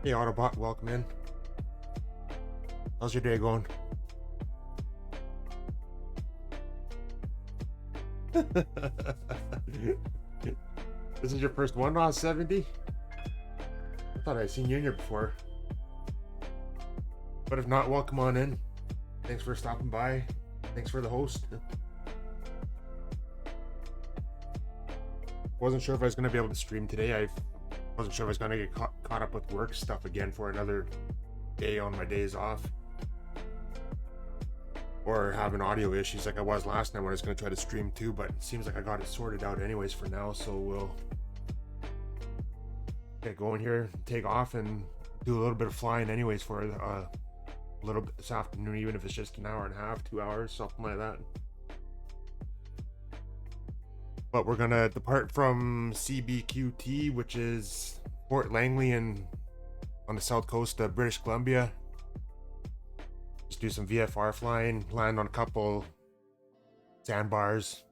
Hey Autobot, welcome in. How's your day going? This is your first one on 70? I thought I'd seen you in here before. But if not, welcome on in. Thanks for stopping by. Thanks for the host. Wasn't sure if I was going to be able to stream today. I wasn't sure if I was going to get caught up with work stuff again for another day on my days off. Or having audio issues like I was last night when I was going to try to stream too, but it seems like I got it sorted out anyways for now, so we'll get going here, take off, and do a little bit of flying anyways for a little bit this afternoon, even if it's just an hour and a half, 2 hours, something like that. But we're going to depart from CBQ2, which is Fort Langley on the south coast of British Columbia. Just do some VFR flying, land on a couple sandbars,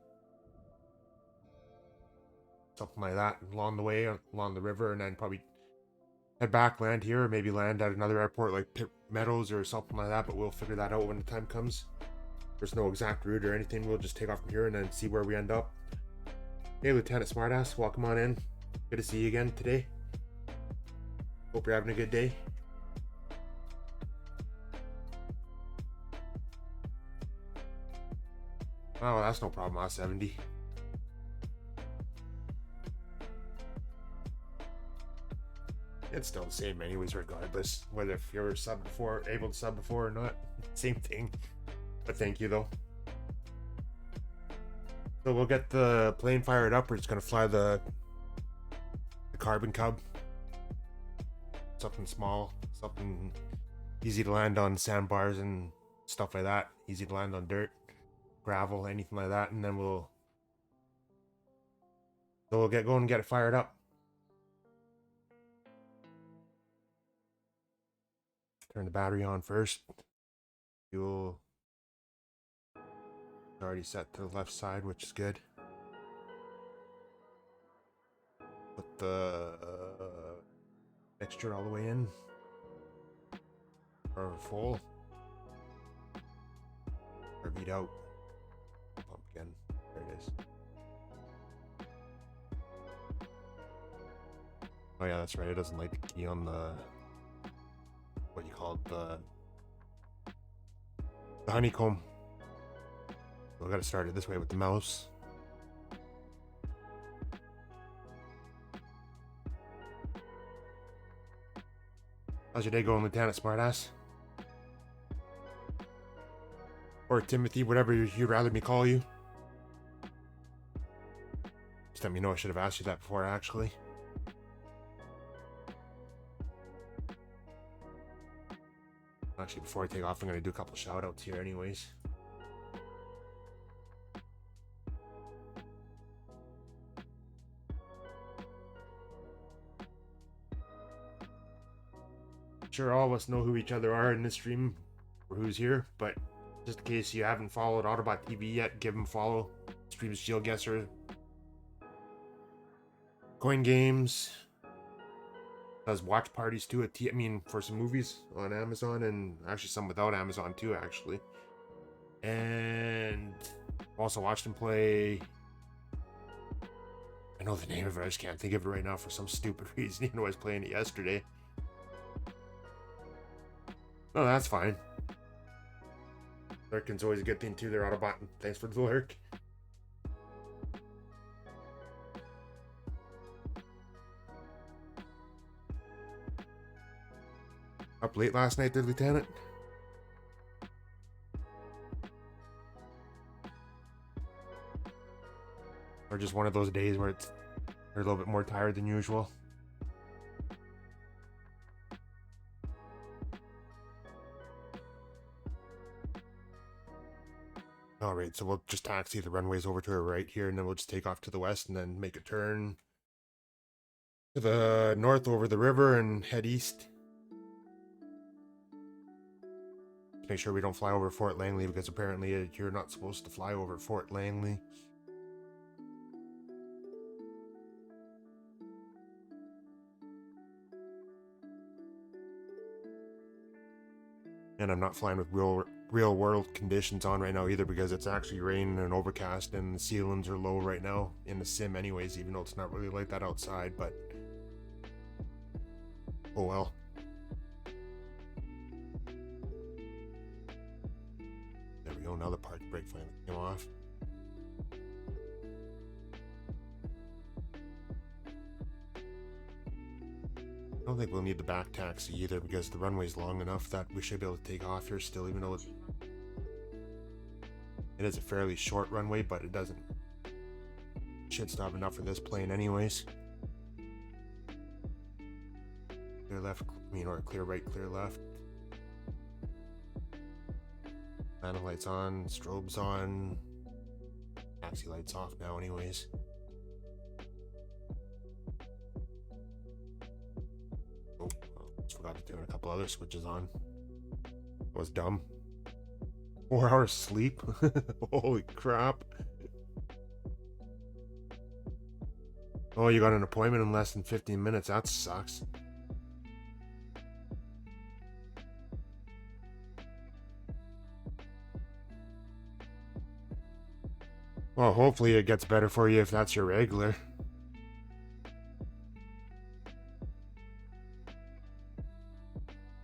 something like that along the way, along the river, and then probably head back, land here, or maybe land at another airport like Pitt Meadows or something like that, but we'll figure that out when the time comes. There's no exact route or anything. We'll just take off from here and then see where we end up. Hey, Lieutenant Smartass, welcome on in. Good to see you again today. Hope you're having a good day. Oh, that's no problem, I-70. It's still the same anyways, regardless. Whether if you're able to sub before or not. Same thing. But thank you, though. So we'll get the plane fired up. We're just going to fly the Carbon Cub. Something small. Something easy to land on sandbars and stuff like that. Easy to land on dirt, gravel, anything like that. And then we'll get going and get it fired up. Turn the battery on first. Fuel already set to the left side, which is good. Put the mixture all the way in. Or full. Or beat out. Pump again. There it is. Oh yeah, that's right. It doesn't like the key on the what you call it, the honeycomb. So I gotta start it this way with the mouse. How's your day going, Lieutenant Smartass? Or Timothy, whatever you'd rather me call you. Just let me know. I should have asked you that before, actually. Actually, before I take off, I'm going to do a couple shout outs here anyways. Sure, all of us know who each other are in this stream, or who's here, but just in case you haven't followed Autobot TV yet, give him a follow. Streams GeoGuessr, Coin Games, does watch parties too for some movies on Amazon, and actually some without Amazon too, actually. And also watched him play, I know the name of it, I just can't think of it right now for some stupid reason, even though I was playing it yesterday. Oh, that's fine. Lurking's always a good thing too there, Autobot. Thanks for the lurk. Up late last night there, Lieutenant? Or just one of those days where you're a little bit more tired than usual? Alright, so we'll just taxi the runways over to our right here, and then we'll just take off to the west and then make a turn to the north over the river and head east. Make sure we don't fly over Fort Langley, because apparently you're not supposed to fly over Fort Langley. And I'm not flying with real world conditions on right now either, because it's actually raining and overcast and the ceilings are low right now in the sim anyways, even though it's not really like that outside, but oh well. There we go, now the park brake finally came off. I don't think we'll need the back taxi either, because the runway's long enough that we should be able to take off here still, even though it is a fairly short runway, but it doesn't should stop enough for this plane anyways. Clear left, or clear right, clear left. Landing lights on, strobes on. Taxi lights off now anyways. Oh, forgot to turn a couple other switches on. I was dumb. 4 hours sleep? Holy crap. Oh, you got an appointment in less than 15 minutes. That sucks. Well, hopefully it gets better for you if that's your regular.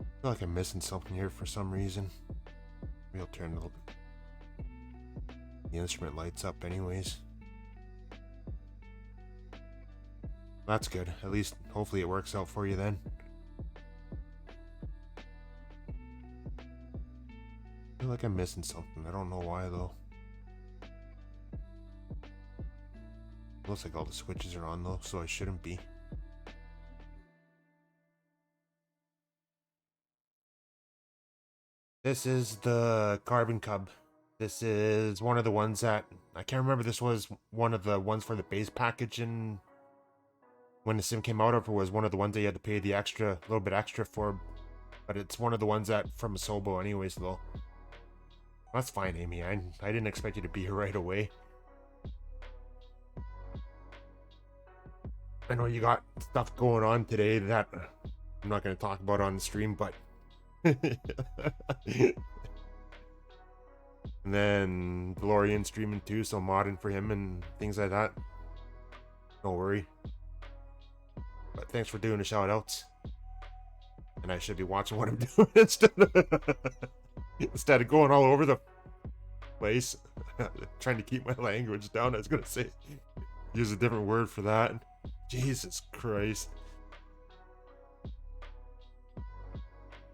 I feel like I'm missing something here for some reason. Maybe I'll turn the instrument lights up anyways. That's good. At least, hopefully it works out for you then. I feel like I'm missing something. I don't know why though. Looks like all the switches are on though, so I shouldn't be. This is the Carbon Cub. This is one of the ones that, I can't remember, this was one of the ones for the base package and when the sim came out, or if it was one of the ones that you had to pay the extra, little bit extra for, but it's one of the ones that from Asobo anyways though. That's fine, Amy. I didn't expect you to be here right away. I know you got stuff going on today that I'm not going to talk about on the stream, but and then DeLorean streaming too, so modding for him and things like that. Don't worry. But thanks for doing the shout outs. And I should be watching what I'm doing instead of going all over the place. Trying to keep my language down. I was gonna say, use a different word for that. Jesus Christ.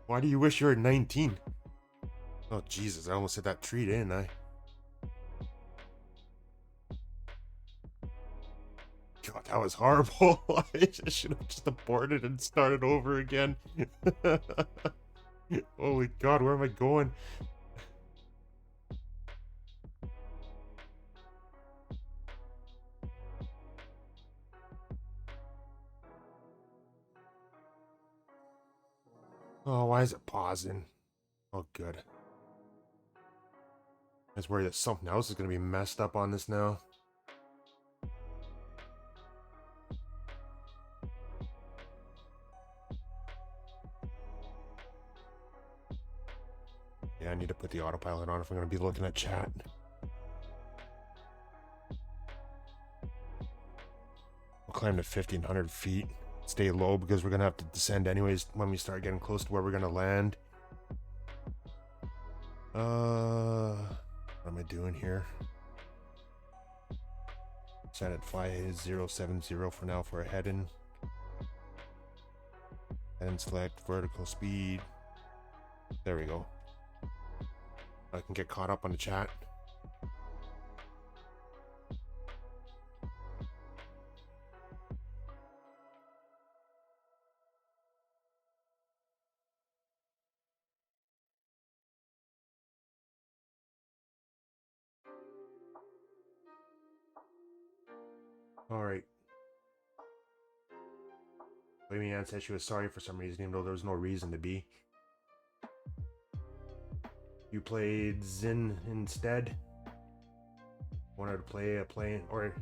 Why do you wish you were 19? Oh Jesus, I almost hit that tree, didn't I? God, that was horrible. I should have just aborted and started over again. Holy God, where am I going? Oh, why is it pausing? Oh, good. I was worried that something else is going to be messed up on this now. Yeah, I need to put the autopilot on if I'm going to be looking at chat. We'll climb to 1,500 feet. Stay low because we're going to have to descend anyways when we start getting close to where we're going to land. What am I doing here? Set at 5070 for now for a head-in. And select vertical speed. There we go. I can get caught up on the chat. Alright. Amy Ann said she was sorry for some reason, even though there was no reason to be. You played Zin instead? Wanted to play a plane or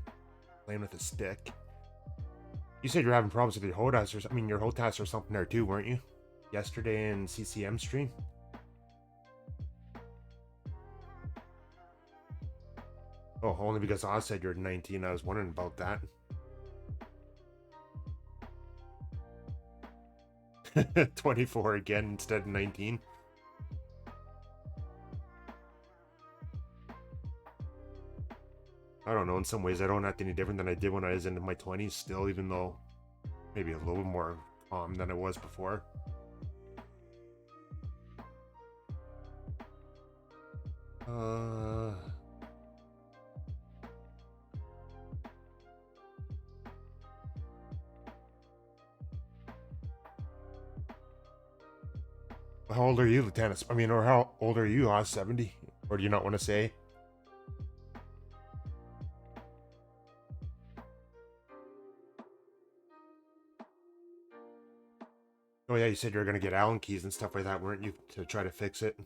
playing with a stick. You said you're having problems with your HOTAS or your HOTAS or something there too, weren't you? Yesterday in CCM stream? Oh, only because I said you're 19. I was wondering about that. 24 again instead of 19. I don't know. In some ways, I don't act any different than I did when I was in my 20s still, even though maybe a little bit more calm than I was before. How old are you, Lieutenant? I mean, or how old are you? 70? Or do you not want to say? Oh yeah, you said you were gonna get Allen keys and stuff like that, weren't you, to try to fix it?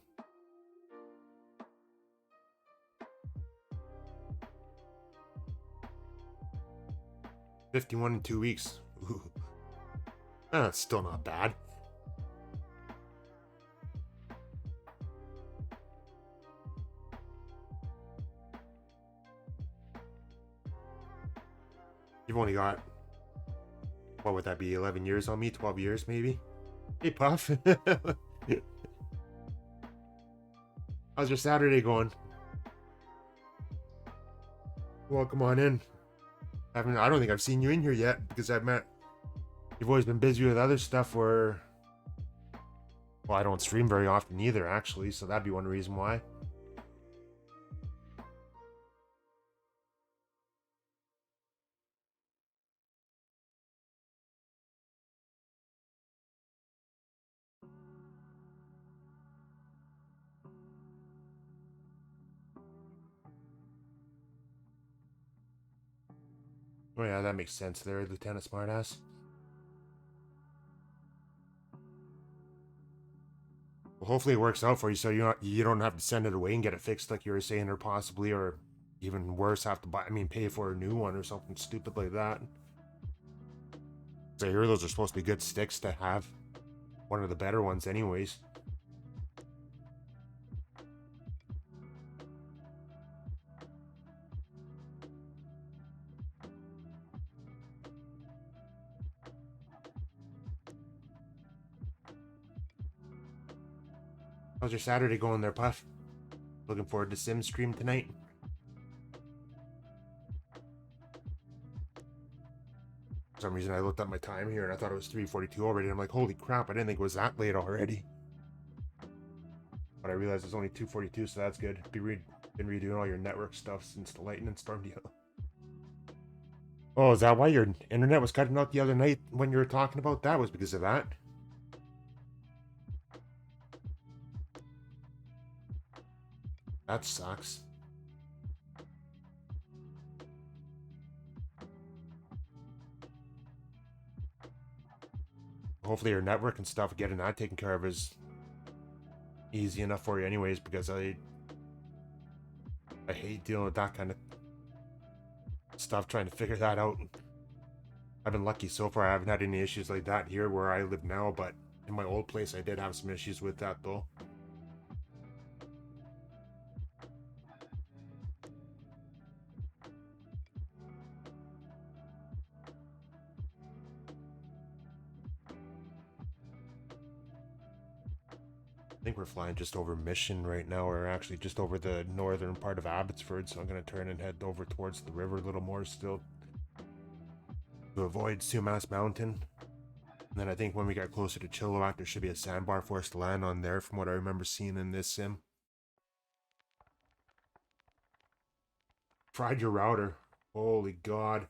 51 in 2 weeks. Ooh. That's still not bad. You've only got, what would that be, 11 years on me? 12 years maybe? Hey, Puff. How's your Saturday going? Welcome on in. I don't think I've seen you in here yet because you've always been busy with other stuff where, well, I don't stream very often either, actually, so that'd be one reason why. Oh yeah, that makes sense there, Lieutenant Smartass. Well, hopefully it works out for you, so you don't have to send it away and get it fixed like you were saying, or possibly, or even worse, have to pay for a new one or something stupid like that. So I hear those are supposed to be good sticks to have. One of the better ones, anyways. How's your Saturday going there, Puff? Looking forward to Sim stream tonight? For some reason I looked at my time here and I thought it was 3:42 already. I'm like, holy crap, I didn't think it was that late already. But I realized it's only 2:42, so that's good. Been redoing all your network stuff since the lightning storm deal. Oh, is that why your internet was cutting out the other night when you were talking about that? Was because of that? That sucks. Hopefully your network and stuff, getting that taken care of is easy enough for you anyways, because I hate dealing with that kind of stuff, trying to figure that out. I've been lucky so far. I haven't had any issues like that here where I live now, but in my old place I did have some issues with that though. I think we're flying just over Mission right now, or actually just over the northern part of Abbotsford, so I'm going to turn and head over towards the river a little more still to avoid Sumas Mountain. And then I think when we get closer to Chilliwack, there should be a sandbar for us to land on there from what I remember seeing in this sim. Fried your router. Holy God.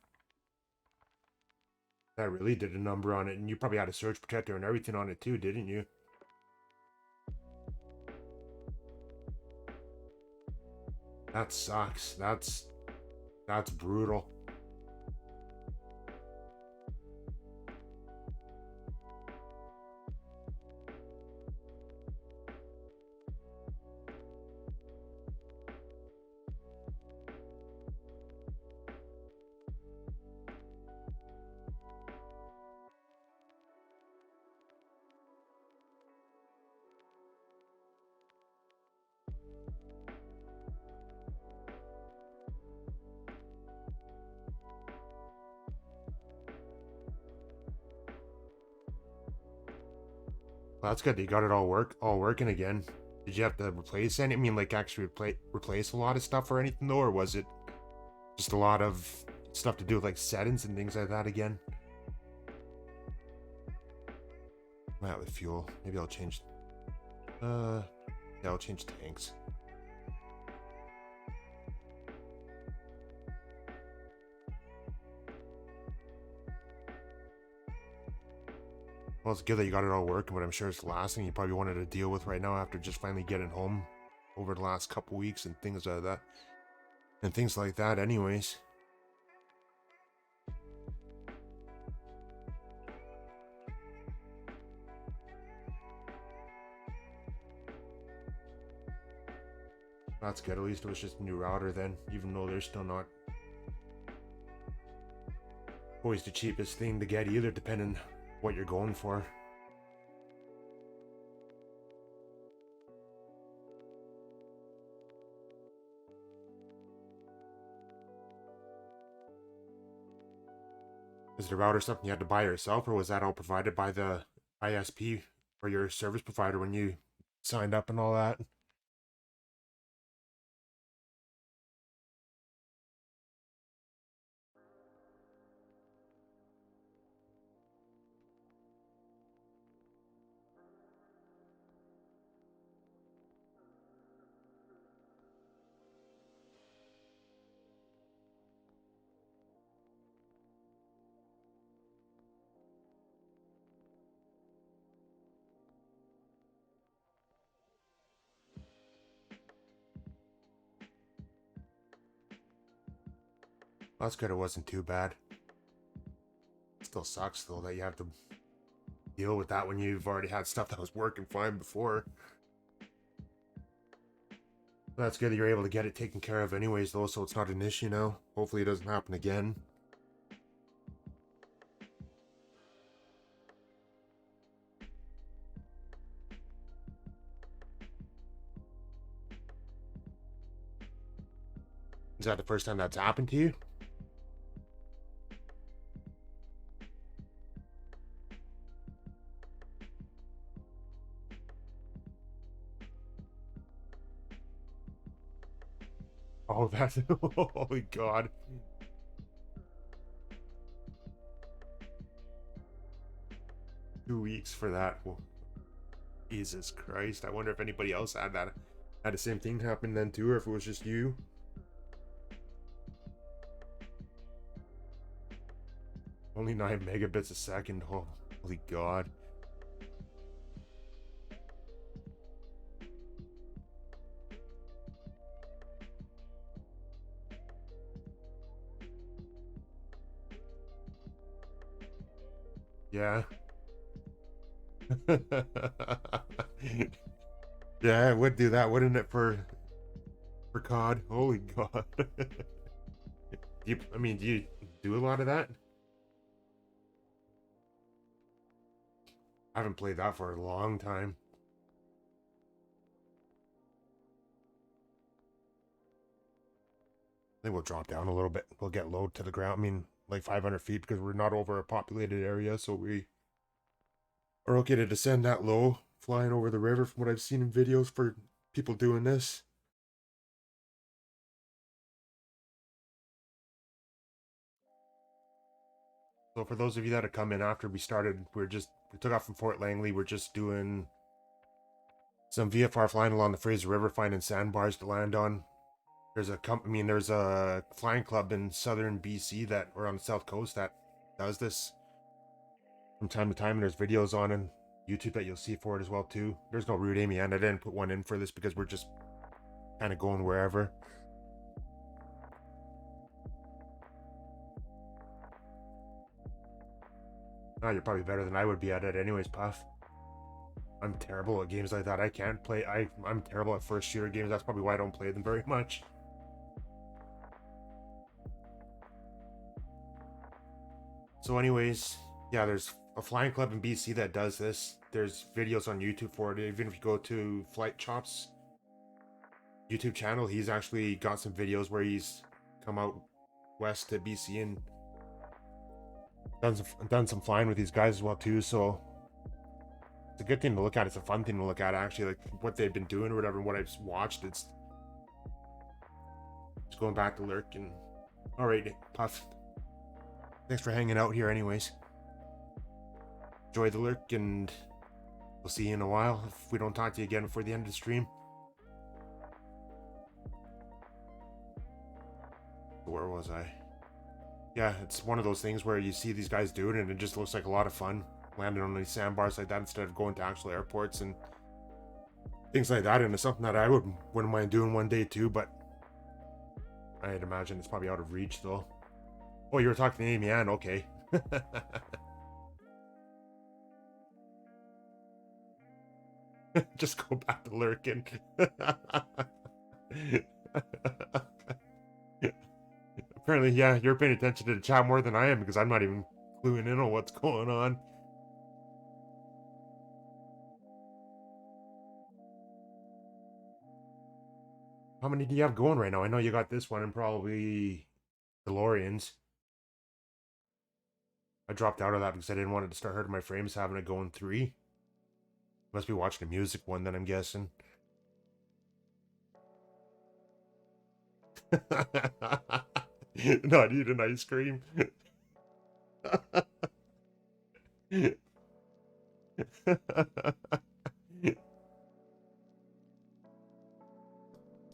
That really did a number on it, and you probably had a surge protector and everything on it too, didn't you? That sucks. That's brutal. Well, that's good. You got it all working again. Did you have to replace any? I mean, like actually replace a lot of stuff or anything though, or was it just a lot of stuff to do with like settings and things like that again? That with fuel. Maybe I'll change. Yeah, I'll change tanks. Well, it's good that you got it all working, but I'm sure it's the last thing you probably wanted to deal with right now after just finally getting home over the last couple weeks and things like that. And things like that, anyways. That's good. At least it was just a new router then, even though they're still not always the cheapest thing to get either, depending what you're going for. Is the router something you had to buy yourself, or was that all provided by the ISP or your service provider when you signed up and all that? Well, that's good. It wasn't too bad. It still sucks though that you have to deal with that when you've already had stuff that was working fine before. That's good that you're able to get it taken care of anyways though, so it's not an issue now. Hopefully it doesn't happen again. Is that the first time that's happened to you? Oh, that's holy god. 2 weeks for that. Well, Jesus Christ. I wonder if anybody else had the same thing happen then too, or if it was just you. Only 9 megabits a second. Oh, holy god. Yeah. Yeah, it would do that, wouldn't it, for COD? Holy god. Do you do a lot of that? I haven't played that for a long time. I think we'll drop down a little bit. We'll get low to the ground. I mean, like 500 feet because we're not over a populated area, so we are okay to descend that low, flying over the river from what I've seen in videos for people doing this. So for those of you that have come in after we started, we took off from Fort Langley. We're just doing some VFR flying along the Fraser River, finding sandbars to land on. There's a flying club in southern BC or on the south coast that does this from time to time, and there's videos on YouTube that you'll see for it as well too. There's no route aiming, and I didn't put one in for this because we're just kind of going wherever. Oh, you're probably better than I would be at it anyways, Puff. I'm terrible at games like that. I can't play. I'm terrible at first shooter games. That's probably why I don't play them very much. So anyways, yeah, there's a flying club in BC that does this. There's videos on YouTube for it. Even if you go to Flight Chop's YouTube channel, he's actually got some videos where he's come out west to BC and done some flying with these guys as well too. So a good thing to look at. It's a fun thing to look at, actually, like what they've been doing or whatever. And what I've watched, it's just going back to lurk. And all right, Puff, thanks for hanging out here. Anyways, enjoy the lurk, and we'll see you in a while if we don't talk to you again before the end of the stream. Where was I? Yeah, it's one of those things where you see these guys do it and it just looks like a lot of fun, landing on these sandbars like that instead of going to actual airports and things like that. And it's something that I wouldn't mind doing one day too, but I'd imagine it's probably out of reach though. Oh, you were talking to Amy Ann, okay. Just go back to lurking. Apparently, yeah, you're paying attention to the chat more than I am because I'm not even cluing in on what's going on. How many do you have going right now? I know you got this one and probably DeLoreans. I dropped out of that because I didn't want it to start hurting my frames having it going 3. Must be watching a music one then, I'm guessing. Not eating ice cream.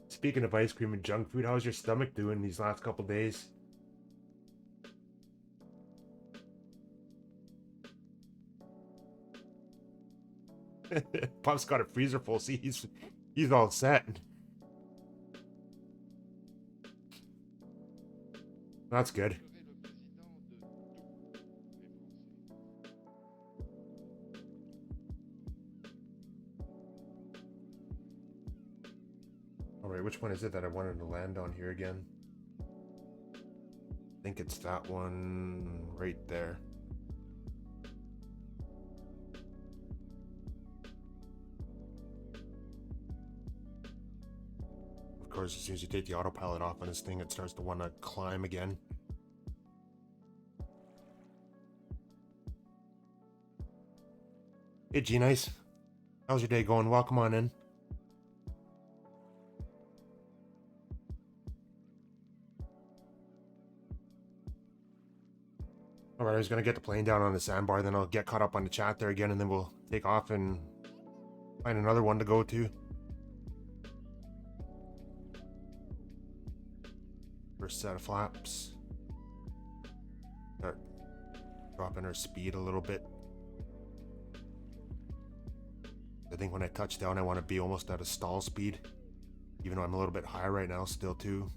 Speaking of ice cream and junk food, how's your stomach doing these last couple days? Puff's got a freezer full. See, he's all set. That's good. Alright, which one is it that I wanted to land on here again? I think it's that one right there. Of course, as soon as you take the autopilot off on this thing, it starts to want to climb again. Hey, G-Nice. How's your day going? Welcome on in. Alright, I was going to get the plane down on the sandbar, then I'll get caught up on the chat there again, and then we'll take off and find another one to go to. First set of flaps. Start dropping our speed a little bit. I think when I touch down, I want to be almost at a stall speed. Even though I'm a little bit high right now still too.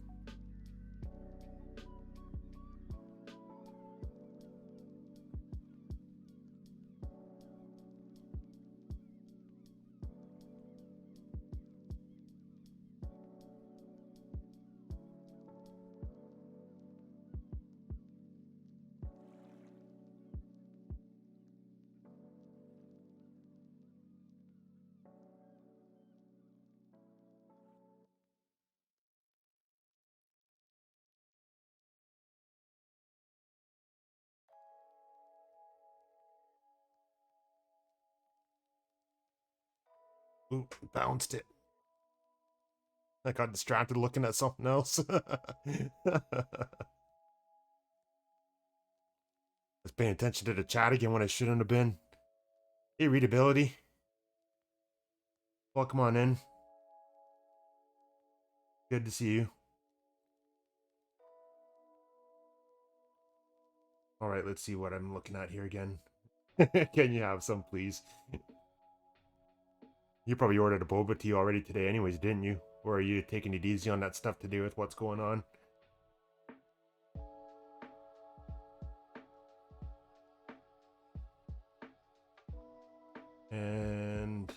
Ooh, bounced it. I got distracted looking at something else. I was paying attention to the chat again when I shouldn't have been. Hey, readability. Welcome on in. Good to see you. Alright, let's see what I'm looking at here again. Can you have some, please? You probably ordered a boba tea already today anyways, didn't you? Or are you taking it easy on that stuff to do with what's going on? And...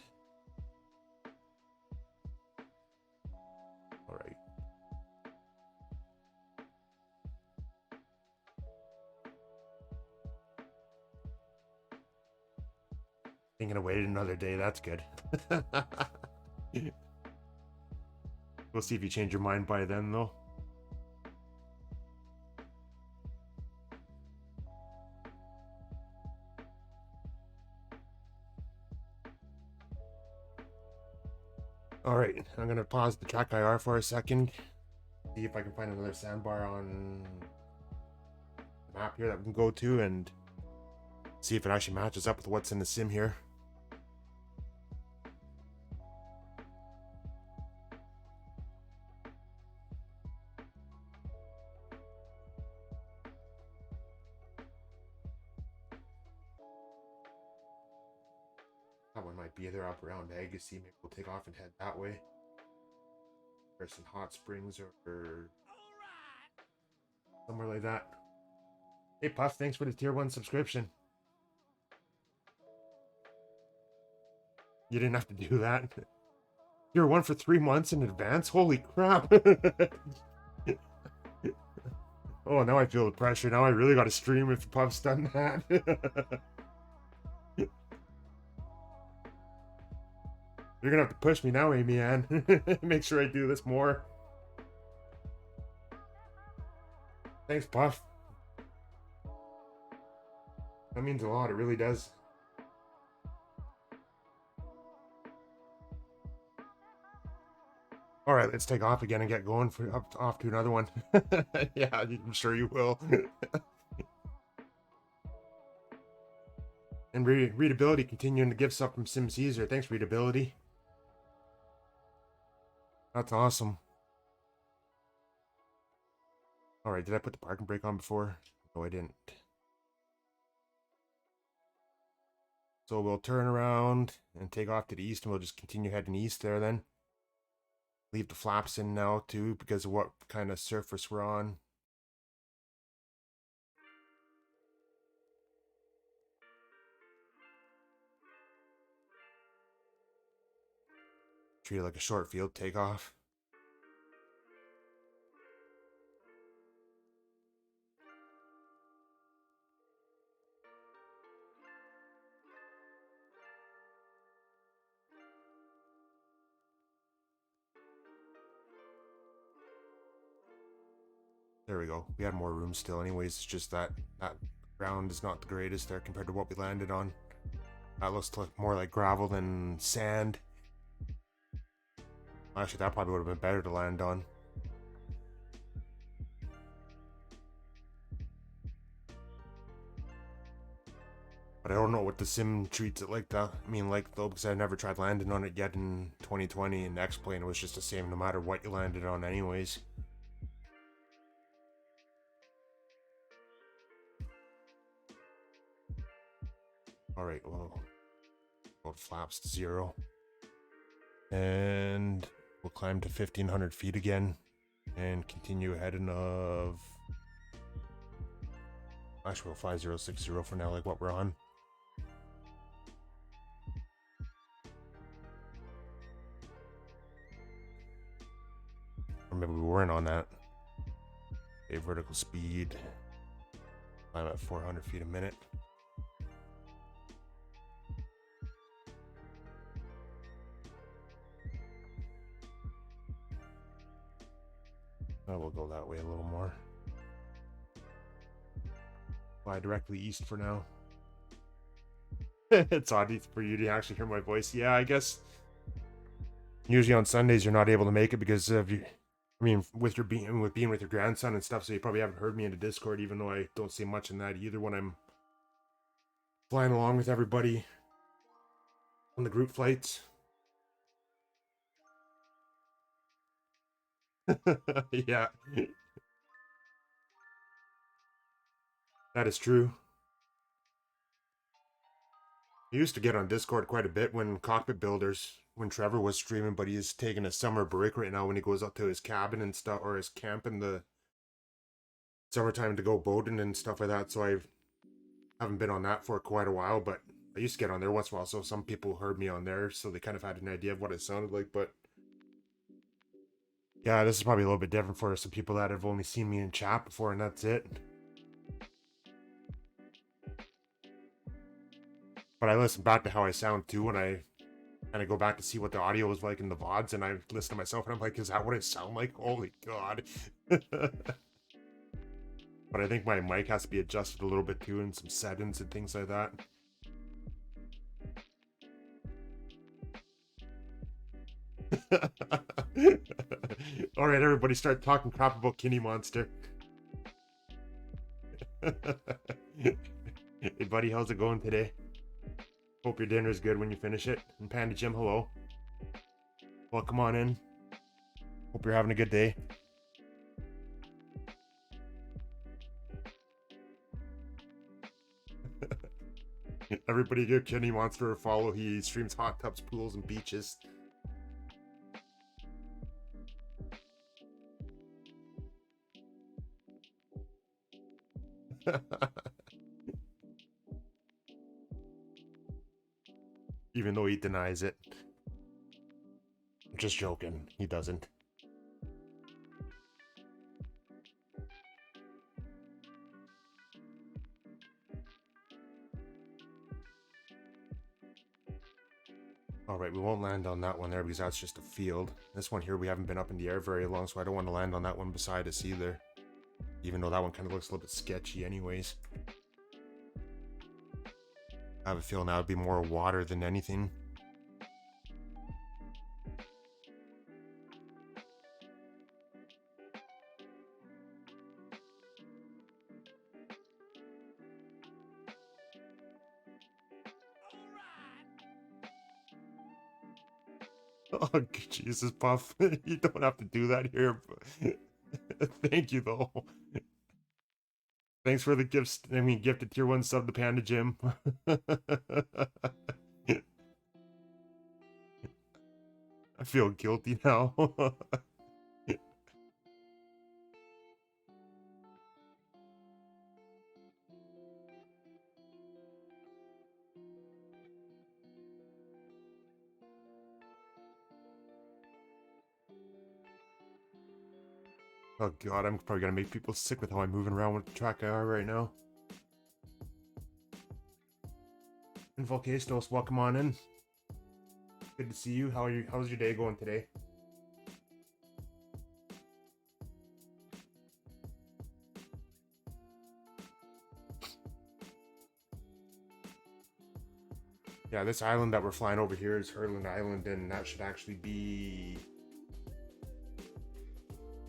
Alright. Thinking of waiting another day, that's good. We'll see if you change your mind by then, though. All right, I'm gonna pause the track IR for a second. See if I can find another sandbar on the map here that we can go to and see if it actually matches up with what's in the sim here. That one might be either up around Agassiz. Maybe we'll take off and head that way. There's some hot springs or somewhere like that. Hey Puff, thanks for the tier 1 subscription. You didn't have to do that. Tier 1 for 3 months in advance? Holy crap. Oh, now I feel the pressure. Now I really gotta stream if Puff's done that. You're gonna have to push me now, Amy Ann. Make sure I do this more. Thanks, Puff. That means a lot, it really does. All right, let's take off again and get going for off to another one. Yeah, I'm sure you will. And readability continuing to give stuff from Sim Caesar. Thanks, readability. That's awesome. All right, did I put the parking brake on before? No, I didn't. So we'll turn around and take off to the east, and we'll just continue heading east there then. Leave the flaps in now too because of what kind of surface we're on. Treat it like a short field takeoff. There we go. We had more room still anyways. It's just that ground is not the greatest there compared to what we landed on. That looks more like gravel than sand. Actually, that probably would have been better to land on. But I don't know what the sim treats it like that. I mean, like though, because I've never tried landing on it yet in 2020, and X-Plane was just the same no matter what you landed on anyways. Alright, well, load flaps to 0. And we'll climb to 1,500 feet again and continue ahead of... Actually, we'll fly 060 for now, like what we're on. Or maybe we weren't on that. Okay, vertical speed. Climb at 400 feet a minute. We'll go that way a little more. Fly directly east for now. It's odd for you to actually hear my voice. Yeah, I guess usually on Sundays you're not able to make it because of you. I mean, with being with your grandson and stuff, so you probably haven't heard me in the Discord, even though I don't say much in that either when I'm flying along with everybody on the group flights. Yeah, that is true. I used to get on Discord quite a bit when Cockpit Builders, when Trevor was streaming, but he's taking a summer break right now when he goes up to his cabin and stuff, or his camp in the summertime to go boating and stuff like that, so I haven't been on that for quite a while, but I used to get on there once in a while, so some people heard me on there, so they kind of had an idea of what it sounded like, but yeah, this is probably a little bit different for some people that have only seen me in chat before, and that's it. But I listen back to how I sound too when I kind of go back to see what the audio was like in the VODs, and I listen to myself and I'm like, is that what it sound like? Holy God. But I think my mic has to be adjusted a little bit too, and some settings and things like that. All right, everybody, start talking crap about Kinney Monster. Hey, buddy, how's it going today? Hope your dinner's good when you finish it. And Panda Jim, hello. Welcome on in. Hope you're having a good day. Everybody give Kinney Monster a follow. He streams hot tubs, pools, and beaches. Even though he denies it. Just joking. He doesn't. Alright, we won't land on that one there because that's just a field. This one here, we haven't been up in the air very long, so I don't want to land on that one beside us either. Even though that one kind of looks a little bit sketchy anyways. I have a feeling that would be more water than anything. Oh, Jesus, Puff. You don't have to do that here. Thank you, though. Thanks for the gifts. I mean, gifted tier 1 sub to Panda Jim. I feel guilty now. Oh god, I'm probably gonna make people sick with how I'm moving around with the track I are right now. And Volcastos, welcome on in. Good to see you. How's your day going today? Yeah, this island that we're flying over here is Hurland Island, and that should actually be...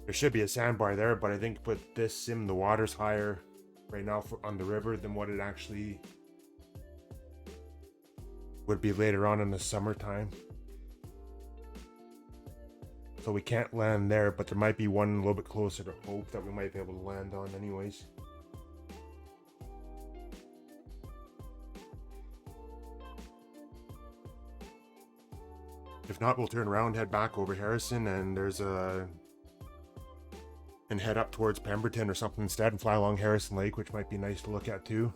There should be a sandbar there, but I think with this sim, the water's higher right now on the river than what it actually would be later on in the summertime. So we can't land there, but there might be one a little bit closer to Hope that we might be able to land on anyways. If not, we'll turn around, head back over Harrison, and and head up towards Pemberton or something instead and fly along Harrison Lake, which might be nice to look at too.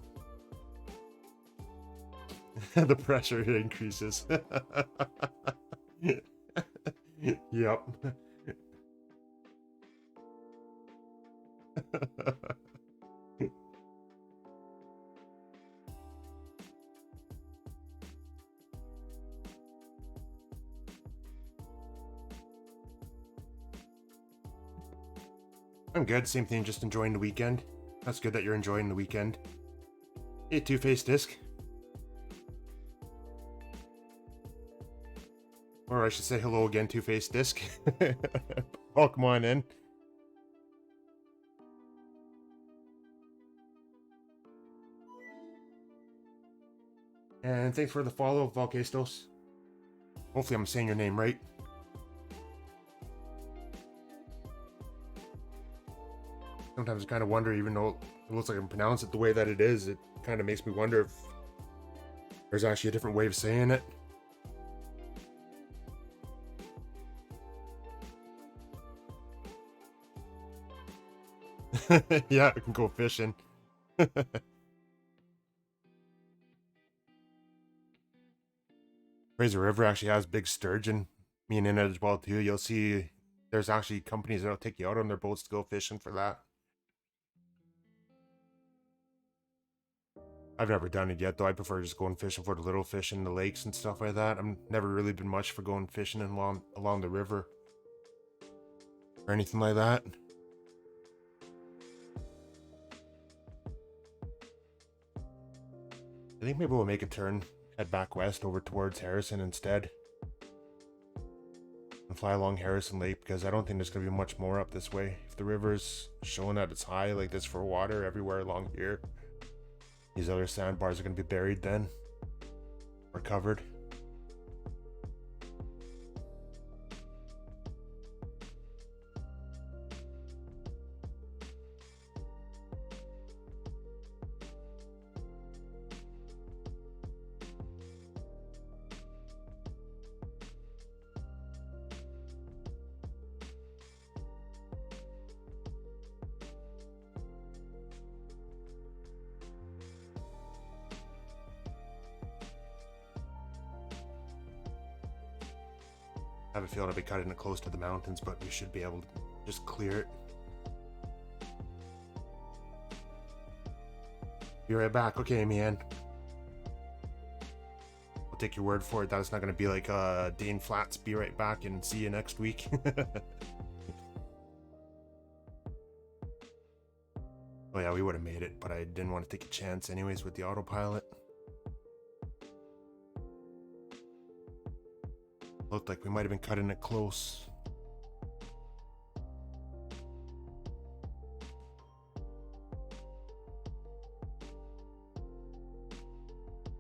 The pressure increases. Yep. I'm good, same thing, just enjoying the weekend. That's good that you're enjoying the weekend. Hey, Two-Faced Disc. Or I should say hello again, Two-Faced Disc. Welcome on in. And thanks for the follow, Volcastos. Hopefully I'm saying your name right. Sometimes I kind of wonder, even though it looks like I can pronounce it the way that it is, it kind of makes me wonder if there's actually a different way of saying it. Yeah, we can go fishing. Fraser River actually has big sturgeon, mean in it as well too. You'll see there's actually companies that'll take you out on their boats to go fishing for that. I've never done it yet though. I prefer just going fishing for the little fish in the lakes and stuff like that. I've never really been much for going fishing along the river or anything like that. I think maybe we'll make a turn, head back west over towards Harrison instead. and fly along Harrison Lake, because I don't think there's going to be much more up this way. If the river's showing that it's high like this for water everywhere along here, these other sandbars are going to be buried then, or covered. I have a feeling I'll be cutting it close to the mountains, but we should be able to just clear it. Be right back. Okay, man. I'll take your word for it. That's not going to be like Dane Flats. Be right back and see you next week. Oh yeah, we would have made it, but I didn't want to take a chance anyways with the autopilot. Looked like we might have been cutting it close.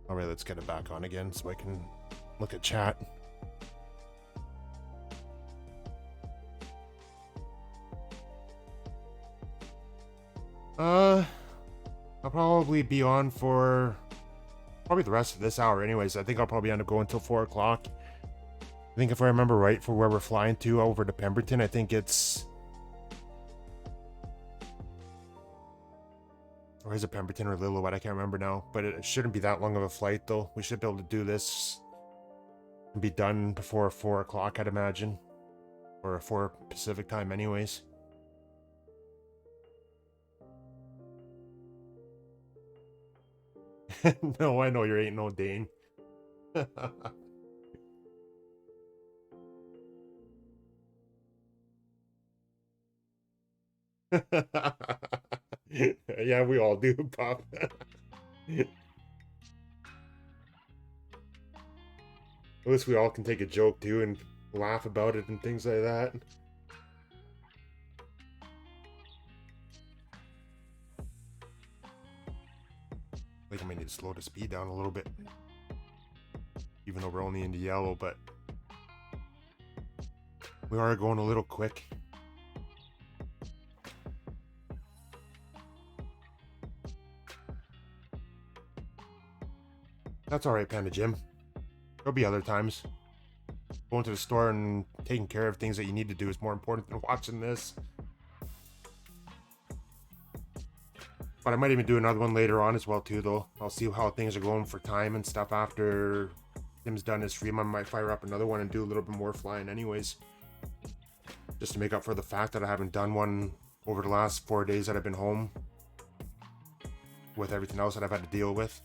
Alright, let's get it back on again so I can look at chat. I'll probably be on for probably the rest of this hour anyways. I think I'll probably end up going until 4 o'clock. I think if I remember right, for where we're flying to over to Pemberton, I think it's... Or is it Pemberton or Lillooet? I can't remember now. But it shouldn't be that long of a flight, though. We should be able to do this and be done before 4 o'clock, I'd imagine. Or 4 Pacific time anyways. No, I know you ain't no Dane. Yeah, we all do, Pop. At least we all can take a joke too and laugh about it and things like that. I think I might need to slow the speed down a little bit, even though we're only into yellow, but we are going a little quick. That's alright, Panda Jim. There'll be other times. Going to the store and taking care of things that you need to do is more important than watching this. But I might even do another one later on as well too, though. I'll see how things are going for time and stuff after Tim's done his stream. I might fire up another one and do a little bit more flying anyways. Just to make up for the fact that I haven't done one over the last 4 days that I've been home. With everything else that I've had to deal with.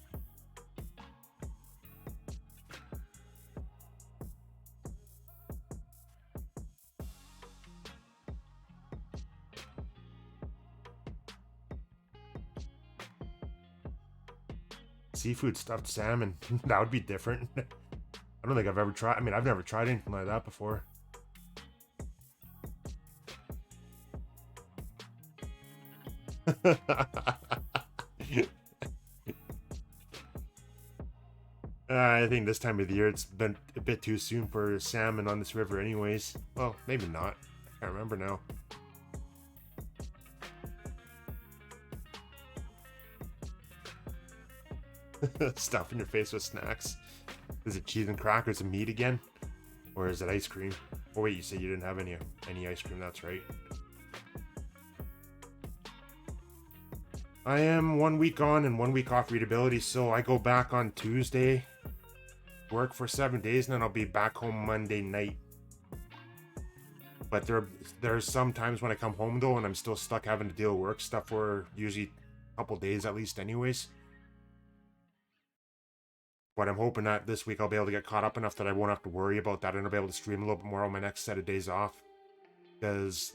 Seafood stuffed salmon. That would be different. I don't think I've ever tried. I mean, I've never tried anything like that before. I think this time of the year it's been a bit too soon for salmon on this river anyways. Well, maybe not. I can't remember now. Stuffing your face with snacks. Is it cheese and crackers and meat again? Or is it ice cream? Oh wait, you said you didn't have any ice cream, that's right. I am 1 week on and 1 week off readability, so I go back on Tuesday, work for 7 days, and then I'll be back home Monday night. But there's some times when I come home though and I'm still stuck having to deal with work stuff for usually a couple days at least anyways. But I'm hoping that this week I'll be able to get caught up enough that I won't have to worry about that, and I'll be able to stream a little bit more on my next set of days off. Because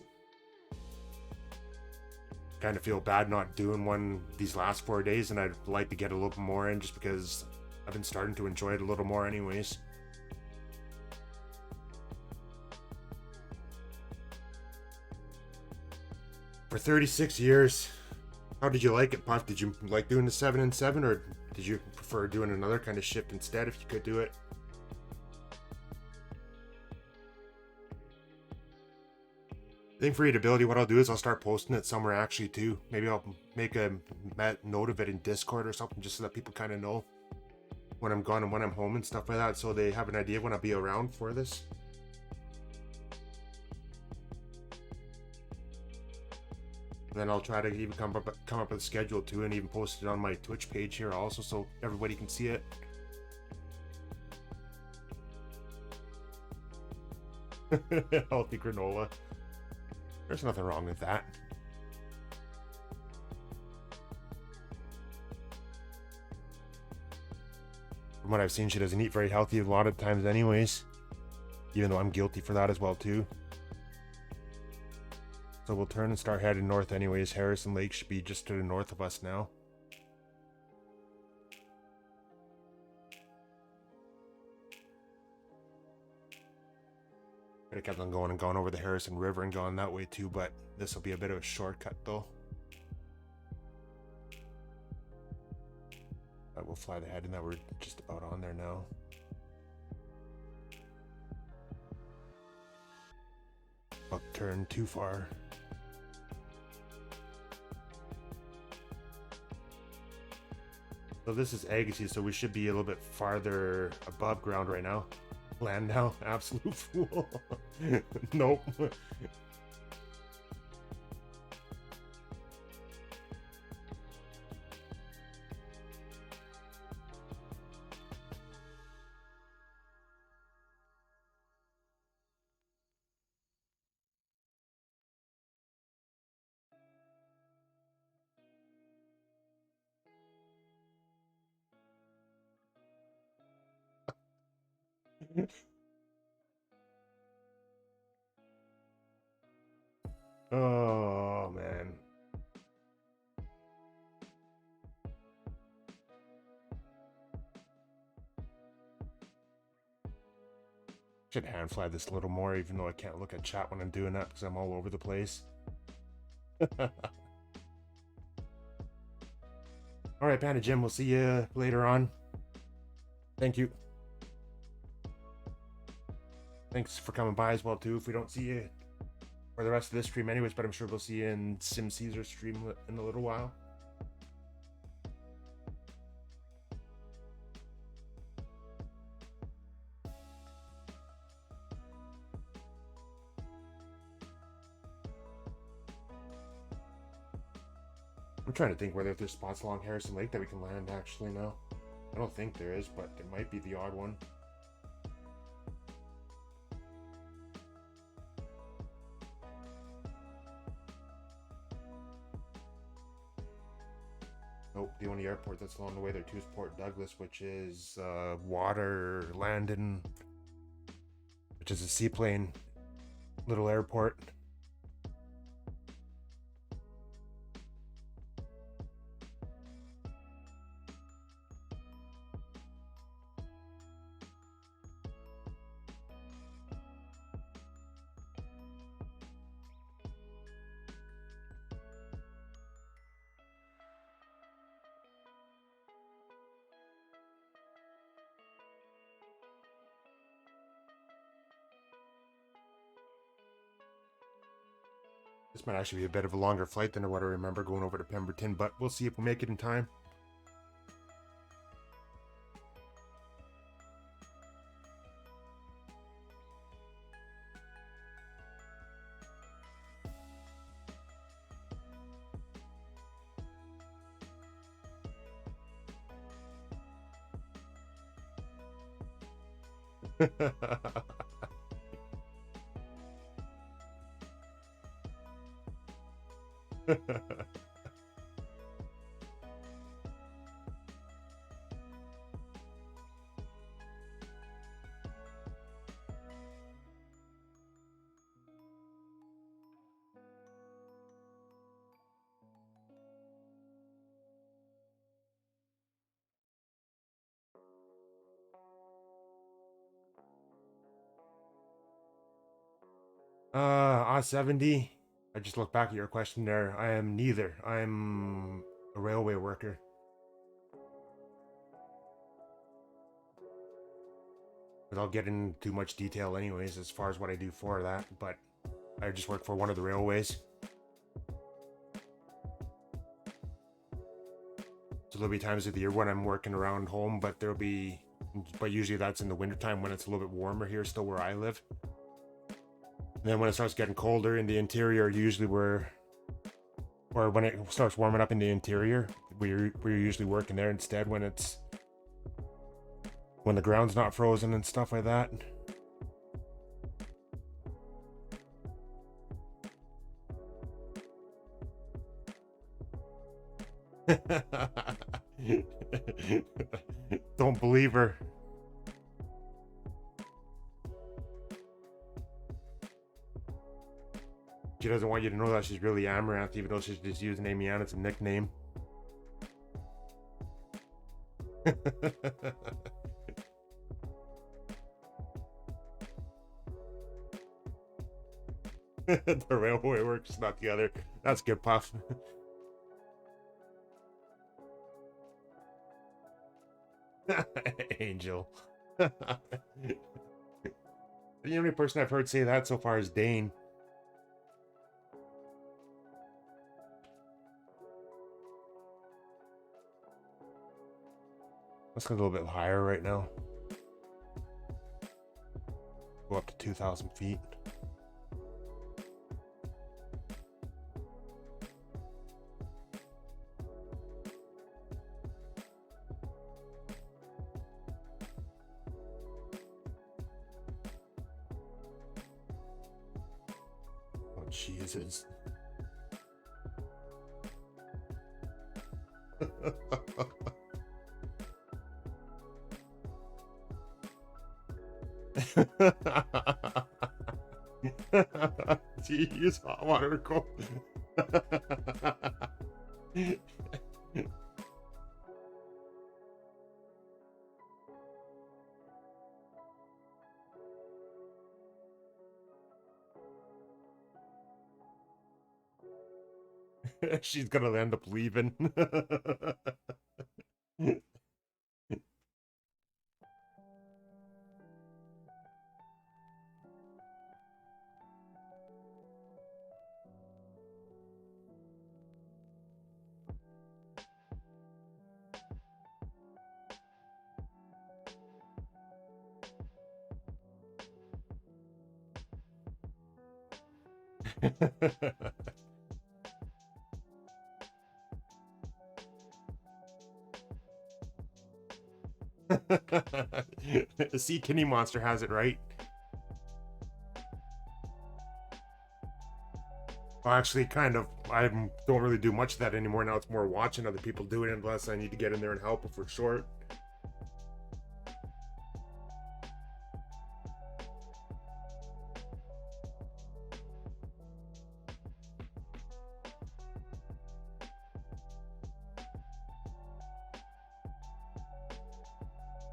I kind of feel bad not doing one these last 4 days, and I'd like to get a little bit more in just because I've been starting to enjoy it a little more anyways. For 36 years. How did you like it, Puff? Did you like doing the 7 and 7, or did you prefer doing another kind of shift instead if you could do it? I think for readability, what I'll do is I'll start posting it somewhere actually too. Maybe I'll make a note of it in Discord or something just so that people kind of know when I'm gone and when I'm home and stuff like that, so they have an idea when I'll be around for this. And then I'll try to even come up with a schedule too, and even post it on my Twitch page here also, so everybody can see it. Healthy granola. There's nothing wrong with that. From what I've seen, she doesn't eat very healthy a lot of times anyways. Even though I'm guilty for that as well too. So we'll turn and start heading north anyways. Harrison Lake should be just to the north of us now. Could have kept on going and gone over the Harrison River and gone that way too, but this will be a bit of a shortcut though. But we'll fly the head and that we're just about on there now. Buck turn too far. So this is Agassiz, so we should be a little bit farther above ground right now. Land now, absolute fool. Nope. Oh man. Should hand fly this a little more, even though I can't look at chat when I'm doing that because I'm all over the place. Alright, Panda Jim, we'll see you later on. Thank you. Thanks for coming by as well too. If we don't see you for the rest of this stream anyways, but I'm sure we'll see you in Sim Caesar stream in a little while. I'm trying to think whether there's spots along Harrison Lake that we can land actually now. I don't think there is, but there might be the odd one. Nope, the only airport that's along the way there too is Port Douglas, which is water landing, which is a seaplane little airport. This might actually be a bit of a longer flight than what I remember going over to Pemberton, but we'll see if we make it in time. I-70. I just look back at your question there. I am neither. I'm a railway worker. Without getting into too much detail anyways as far as what I do for that, but I just work for one of the railways. So there'll be times of the year when I'm working around home, but usually that's in the wintertime when it's a little bit warmer here still where I live. And then when it starts getting colder in the interior, usually or when it starts warming up in the interior, we're usually working there instead when the ground's not frozen and stuff like that. Don't believe her. She doesn't want you to know that she's really Amaranth, even though she's just using Amy Ann as a nickname. The railway works, not the other. That's good, Puff. Angel. The only person I've heard say that so far is Dane. Let's go a little bit higher right now. Go up to 2,000 feet. Oh, Jesus. Jeez, hot water cold. She's gonna end up leaving. The sea kidney monster has it right. Well, actually, kind of. I don't really do much of that anymore now. It's more watching other people do it, unless I need to get in there and help if we're short.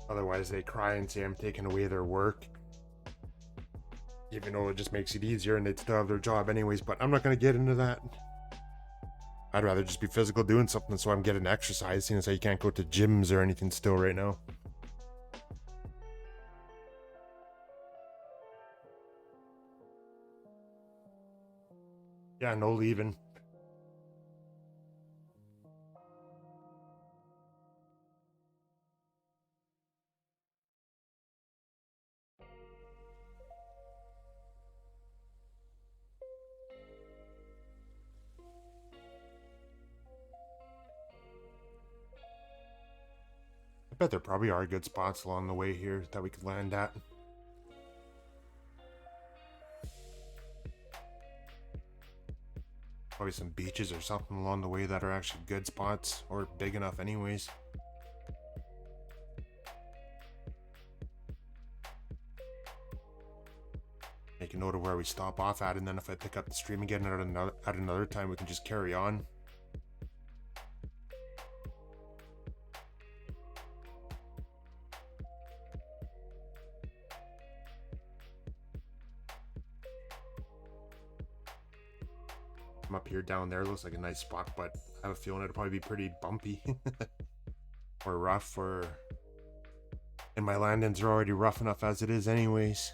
Otherwise, they cry and say I'm taking away their work. Even though it just makes it easier and they'd still have their job anyways, but I'm not going to get into that. I'd rather just be physical doing something so I'm getting exercise, seeing as how you can't go to gyms or anything still right now. Yeah, no leaving. I bet there probably are good spots along the way here that we could land at. Probably some beaches or something along the way that are actually good spots, or big enough anyways. Make a note of where we stop off at, and then if I pick up the stream again at another time, we can just carry on. From up here, down there looks like a nice spot, but I have a feeling it'll probably be pretty bumpy or rough, and my landings are already rough enough as it is anyways.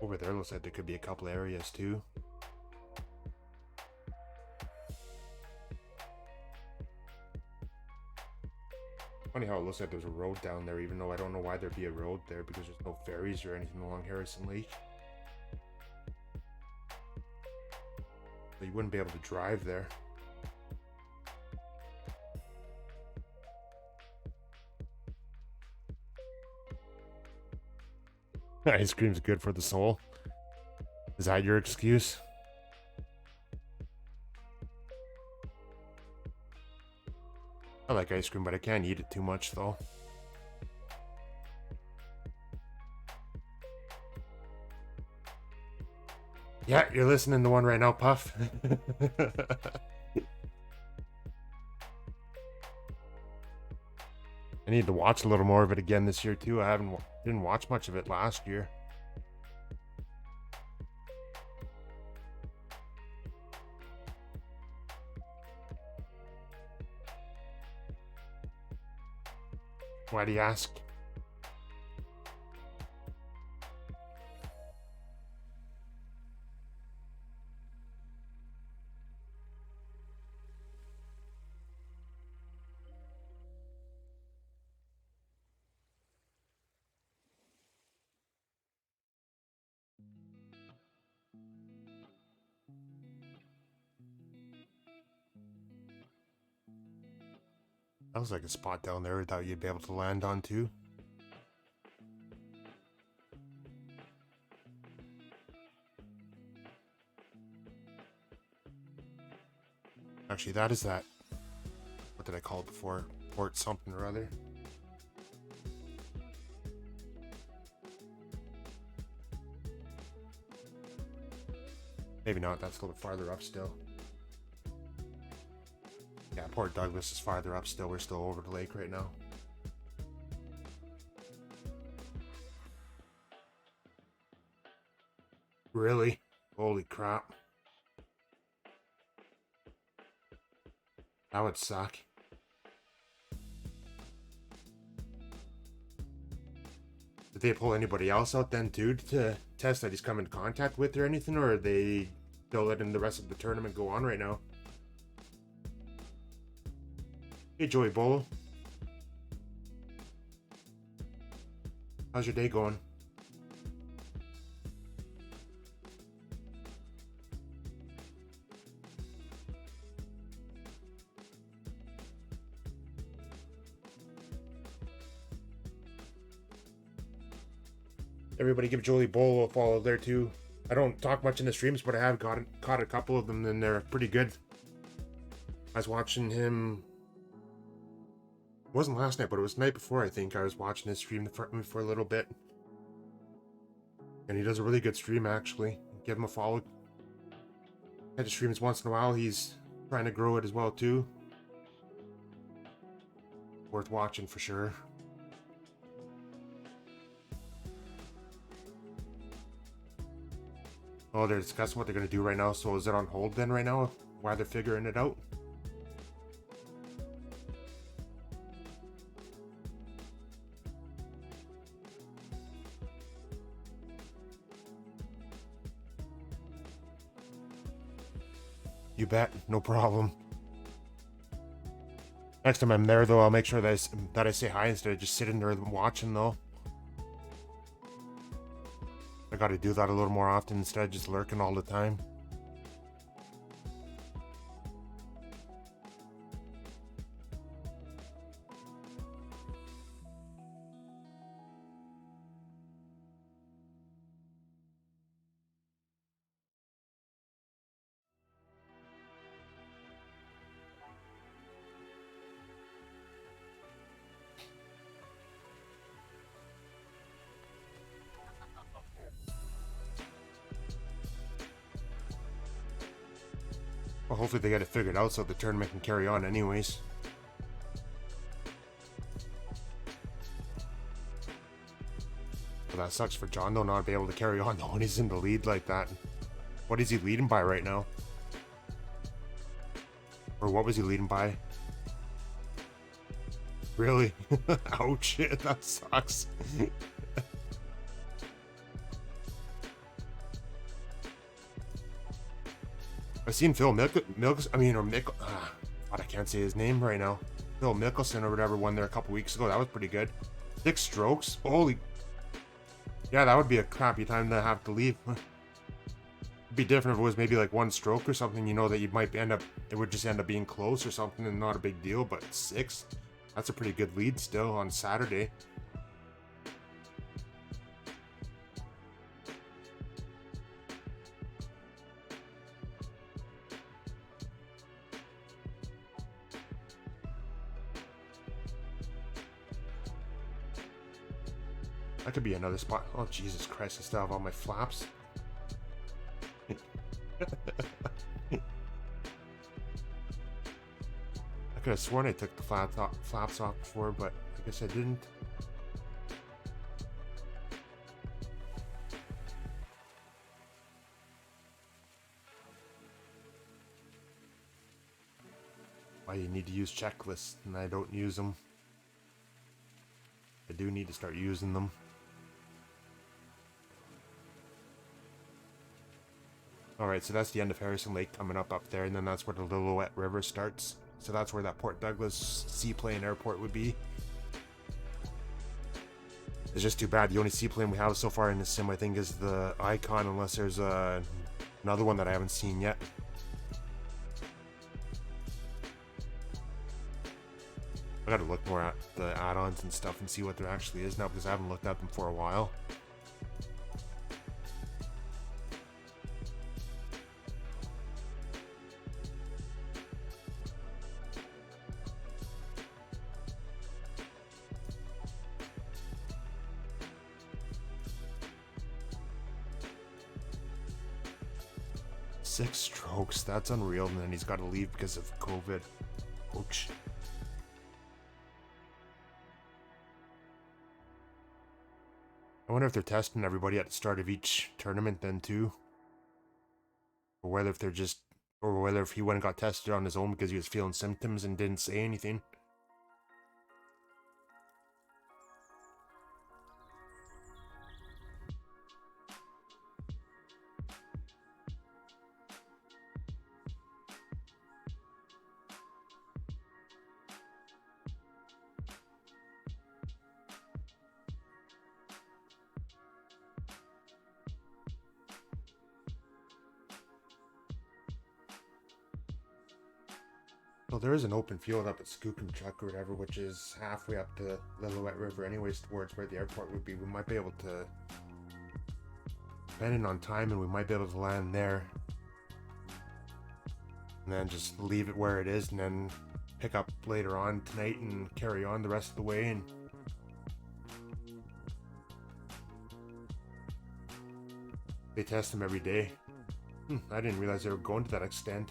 Over there looks like there could be a couple areas too. Funny how it looks like there's a road down there, even though I don't know why there'd be a road there because there's no ferries or anything along Harrison Lake. So you wouldn't be able to drive there. Ice cream's good for the soul. Is that your excuse? I like ice cream, but I can't eat it too much though. Yeah, you're listening to one right now, Puff. I need to watch a little more of it again this year too. I didn't watch much of it last year. Why do you ask? That was like a spot down there that you'd be able to land on too. Actually, that is that. What did I call it before? Port something or other. Maybe not. That's a little bit farther up still. Yeah, Port Douglas is farther up still. We're still over the lake right now. Really? Holy crap. That would suck. Did they pull anybody else out then too to test that he's come in contact with or anything, or are they still letting the rest of the tournament go on right now? Hey Joey Bolo. How's your day going? Everybody give Joey Bolo a follow there too. I don't talk much in the streams, but I have caught a couple of them and they're pretty good. I was watching him. It wasn't last night, but it was the night before, I think. I was watching his stream for a little bit. And he does a really good stream, actually. Give him a follow. I just streams once in a while. He's trying to grow it as well, too. Worth watching for sure. Oh, they're discussing what they're going to do right now. So is it on hold then right now? While they're figuring it out? You bet. No problem. Next time I'm there, though, I'll make sure that I say hi instead of just sitting there watching, though. I gotta do that a little more often instead of just lurking all the time. hopefully they get it figured out so the tournament can carry on anyways. But that sucks for John though, not be able to carry on though when he's in the lead like that. What is he leading by right now? Or what was he leading by? Really? Ouch, that sucks. I've seen Phil God, I can't say his name right now. Phil Mickelson or whatever won there a couple weeks ago. That was pretty good. 6 strokes? Holy. Yeah, that would be a crappy time to have to leave. It'd be different if it was maybe like 1 stroke or something, you know, that you might end up, it would just end up being close or something and not a big deal, but 6? That's a pretty good lead still on Saturday. That could be another spot. Oh, Jesus Christ, I still have all my flaps. I could have sworn I took the flaps off before, but I guess I didn't. Why you need to use checklists and I don't use them. I do need to start using them. Alright, so that's the end of Harrison Lake coming up there, and then that's where the Lillooet River starts. So that's where that Port Douglas seaplane airport would be. It's just too bad. The only seaplane we have so far in this sim, I think, is the Icon, unless there's another one that I haven't seen yet. I gotta look more at the add-ons and stuff and see what there actually is now, because I haven't looked at them for a while. Six strokes, that's unreal, and then he's got to leave because of COVID. Ouch. I wonder if they're testing everybody at the start of each tournament then too. Or whether if he went and got tested on his own because he was feeling symptoms and didn't say anything. Well, there is an open field up at Skookumchuck or whatever, which is halfway up to Lillooet River anyways, towards where the airport would be. We might be able to, depending on time, and we might be able to land there. And then just leave it where it is, and then pick up later on tonight and carry on the rest of the way. And they test them every day. I didn't realize they were going to that extent.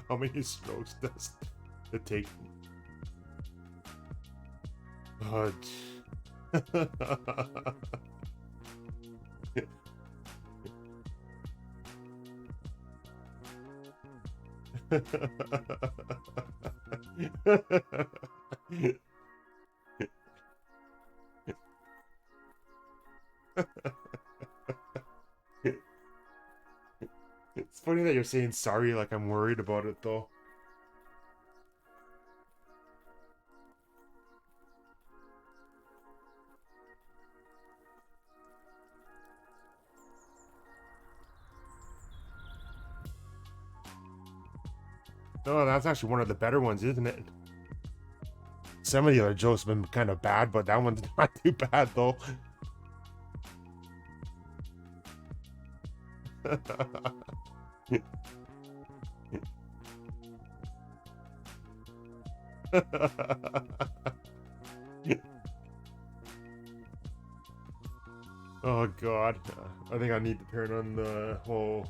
How many strokes does it take? God. It's funny that you're saying sorry like I'm worried about it though. No, that's actually one of the better ones, isn't it? Some of the other jokes have been kind of bad, but that one's not too bad though. god. I think I need to turn on the whole...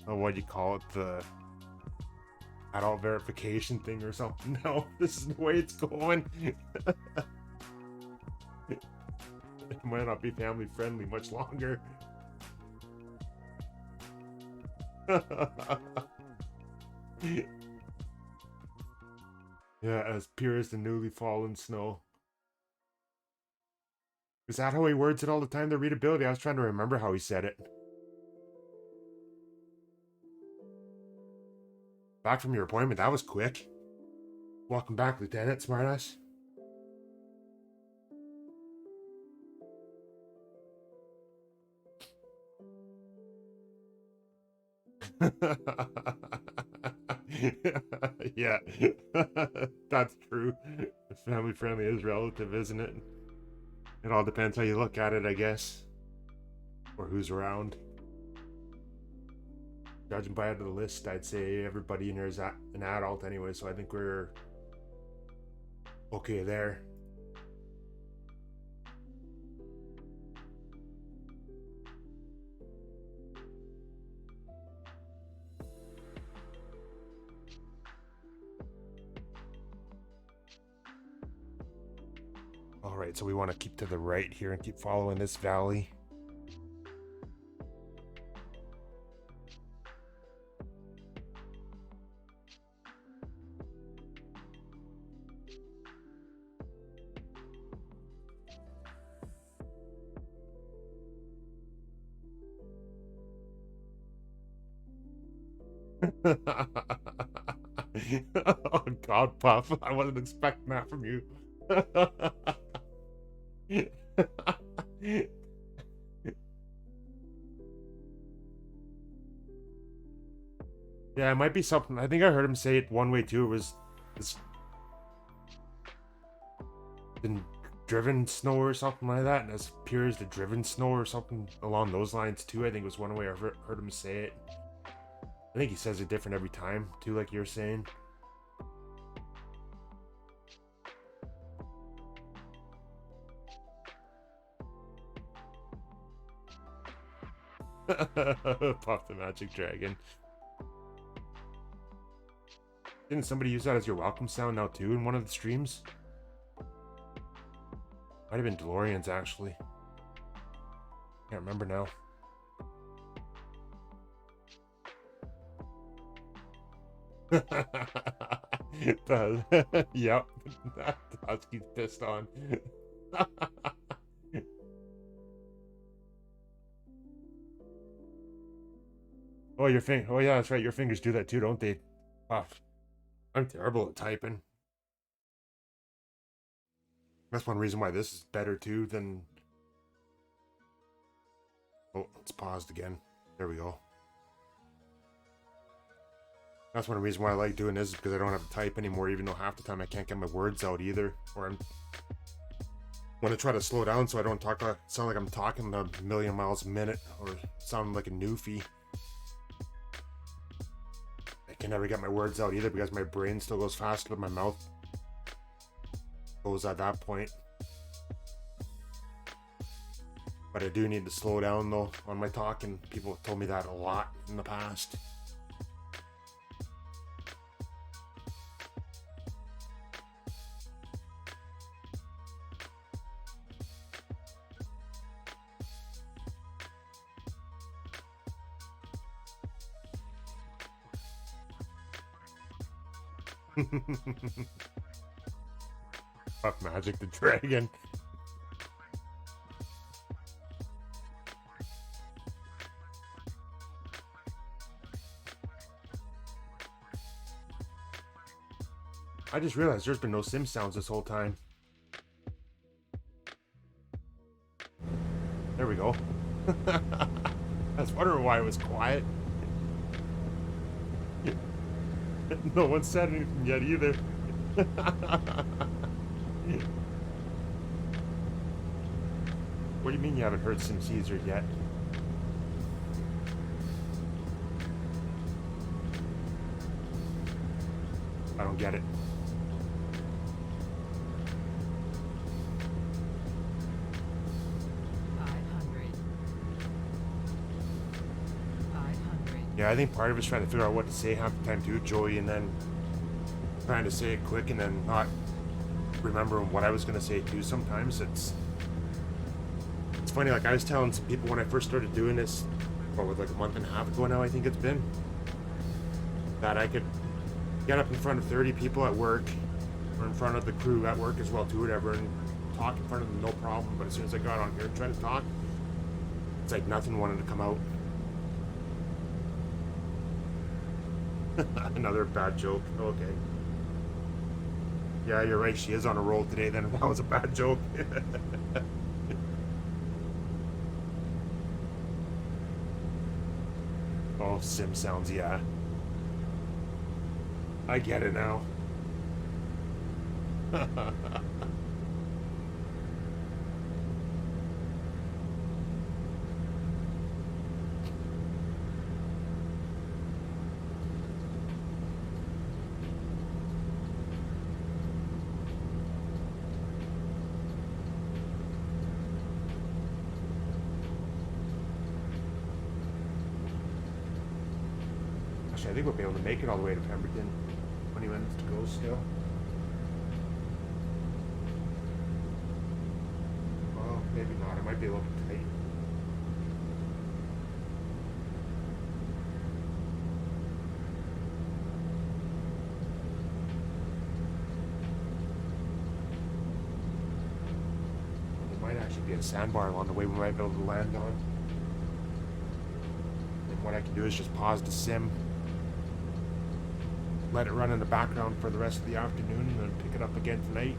what do you call it? The adult verification thing or something. No, this is the way it's going. It might not be family friendly much longer. Yeah, as pure as the newly fallen snow. Is that how he words it all the time, the readability? I was trying to remember how he said it. Back from your appointment, that was quick. Welcome back, Lieutenant, smartass. Yeah, that's true. Family friendly is relative, isn't it? It all depends how you look at it, I guess. Or who's around. Judging by the list, I'd say everybody in here is an adult anyway, so I think we're okay there. Alright, so we want to keep to the right here and keep following this valley. Oh god, Puff, I wasn't expecting that from you. Yeah, it might be something. I think I heard him say it one way too. It was this been driven snow or something like that, and as pure as the driven snow or something along those lines too. I think was one way I heard him say it. I think he says it different every time too, like you're saying. Puff the Magic Dragon. Didn't somebody use that as your welcome sound now too in one of the streams? Might have been DeLorean's actually. Can't remember now. It does. Yep. That Husky's pissed on. Oh, your finger. Oh, yeah, that's right. Your fingers do that too, don't they? Puff. I'm terrible at typing. That's one reason why this is better too than... Oh, it's paused again. There we go. That's one reason why I like doing this is because I don't have to type anymore, even though half the time I can't get my words out either. Or when I try to slow down so I don't sound like I'm talking a million miles a minute or sound like a newfie. I can never get my words out either because my brain still goes faster than my mouth goes at that point. But I do need to slow down though on my talking. People have told me that a lot in the past. Puff Magic the Dragon. I just realized there's been no sim sounds this whole time. There we go. I was wondering why it was quiet. No one said anything yet either. What do you mean you haven't heard Sim Caesar yet? I don't get it. Yeah, I think part of it's trying to figure out what to say half the time too, Joey, and then trying to say it quick and then not remembering what I was gonna say too. Sometimes it's funny. Like I was telling some people when I first started doing this, what was like a month and a half ago now, I think it's been, that I could get up in front of 30 people at work or in front of the crew at work as well too, whatever, and talk in front of them no problem. But as soon as I got on here and tried to talk, it's like nothing wanted to come out. Another bad joke. Okay. Yeah, you're right. She is on a roll today. Then that was a bad joke. Oh, sim sounds. Yeah. I get it now. I think we'll be able to make it all the way to Pemberton. 20 minutes to go still. Well, maybe not. It might be a little bit tight. There might actually be a sandbar along the way we might be able to land on. And what I can do is just pause the sim, let it run in the background for the rest of the afternoon, and then pick it up again tonight.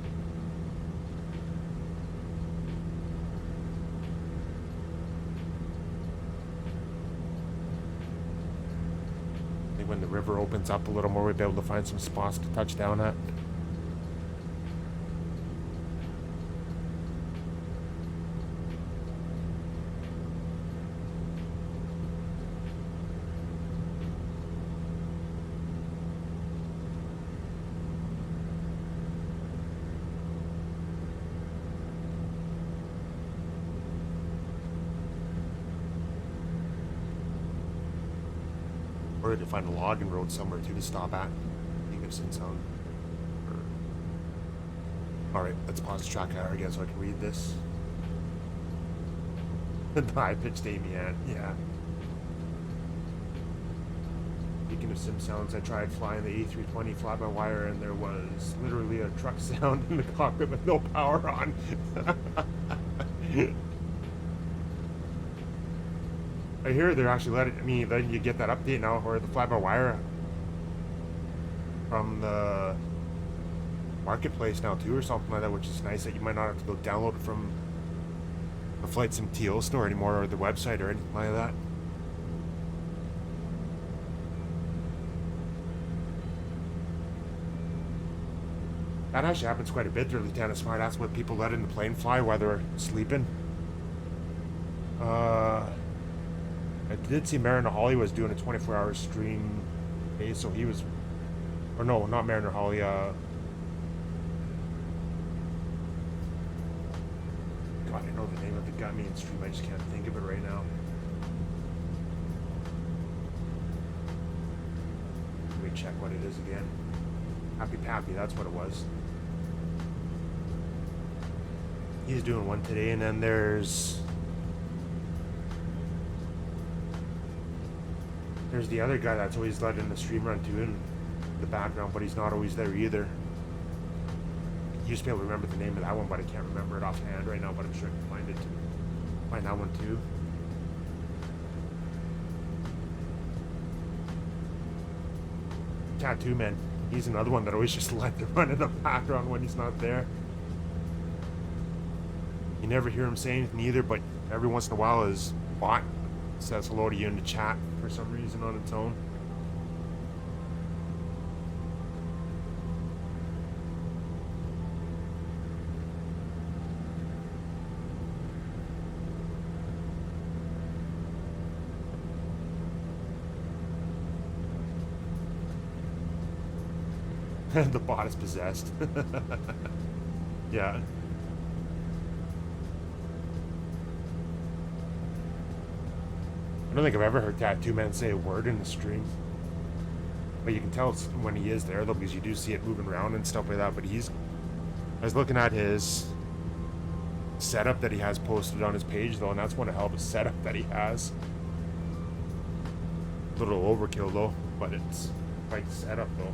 I think when the river opens up a little more, we'll be able to find some spots to touch down at. Or to find a logging road somewhere too to stop at. Stevenson sound. Alright, let's pause the track hour again so I can read this. The high pitched Amy Ann, yeah. Speaking of sim sounds, I tried flying the A320 fly-by-wire and there was literally a truck sound in the cockpit with no power on. I hear they're actually letting you get that update now, or the fly-by-wire from the marketplace now too, or something like that, which is nice that you might not have to go download it from the Flight Sim TO store anymore, or the website or anything like that. That actually happens quite a bit there, Lieutenant Smart. That's what people let in the plane fly while they're sleeping. I did see Mariner Holly was doing a 24-hour stream. Okay, so he was, or no, not Mariner Holly. God, I know the name of the guy main stream. I just can't think of it right now. Let me check what it is again. Happy Pappy, that's what it was. He's doing one today, and then there's the other guy that's always letting the stream run too in the background, but he's not always there either. I used to be able to remember the name of that one, but I can't remember it offhand right now, but I'm sure I can find it too. Find that one too. Tattoo Man, he's another one that always just let it run in the background when he's not there. You never hear him say anything either, but every once in a while his bot says hello to you in the chat for some reason on its own. The bot is possessed. Yeah. I don't think I've ever heard Tattoo Man say a word in the stream. But you can tell when he is there, though, because you do see it moving around and stuff like that. But I was looking at his setup that he has posted on his page, though, and that's one hell of a setup that he has. A little overkill, though, but it's quite setup, though.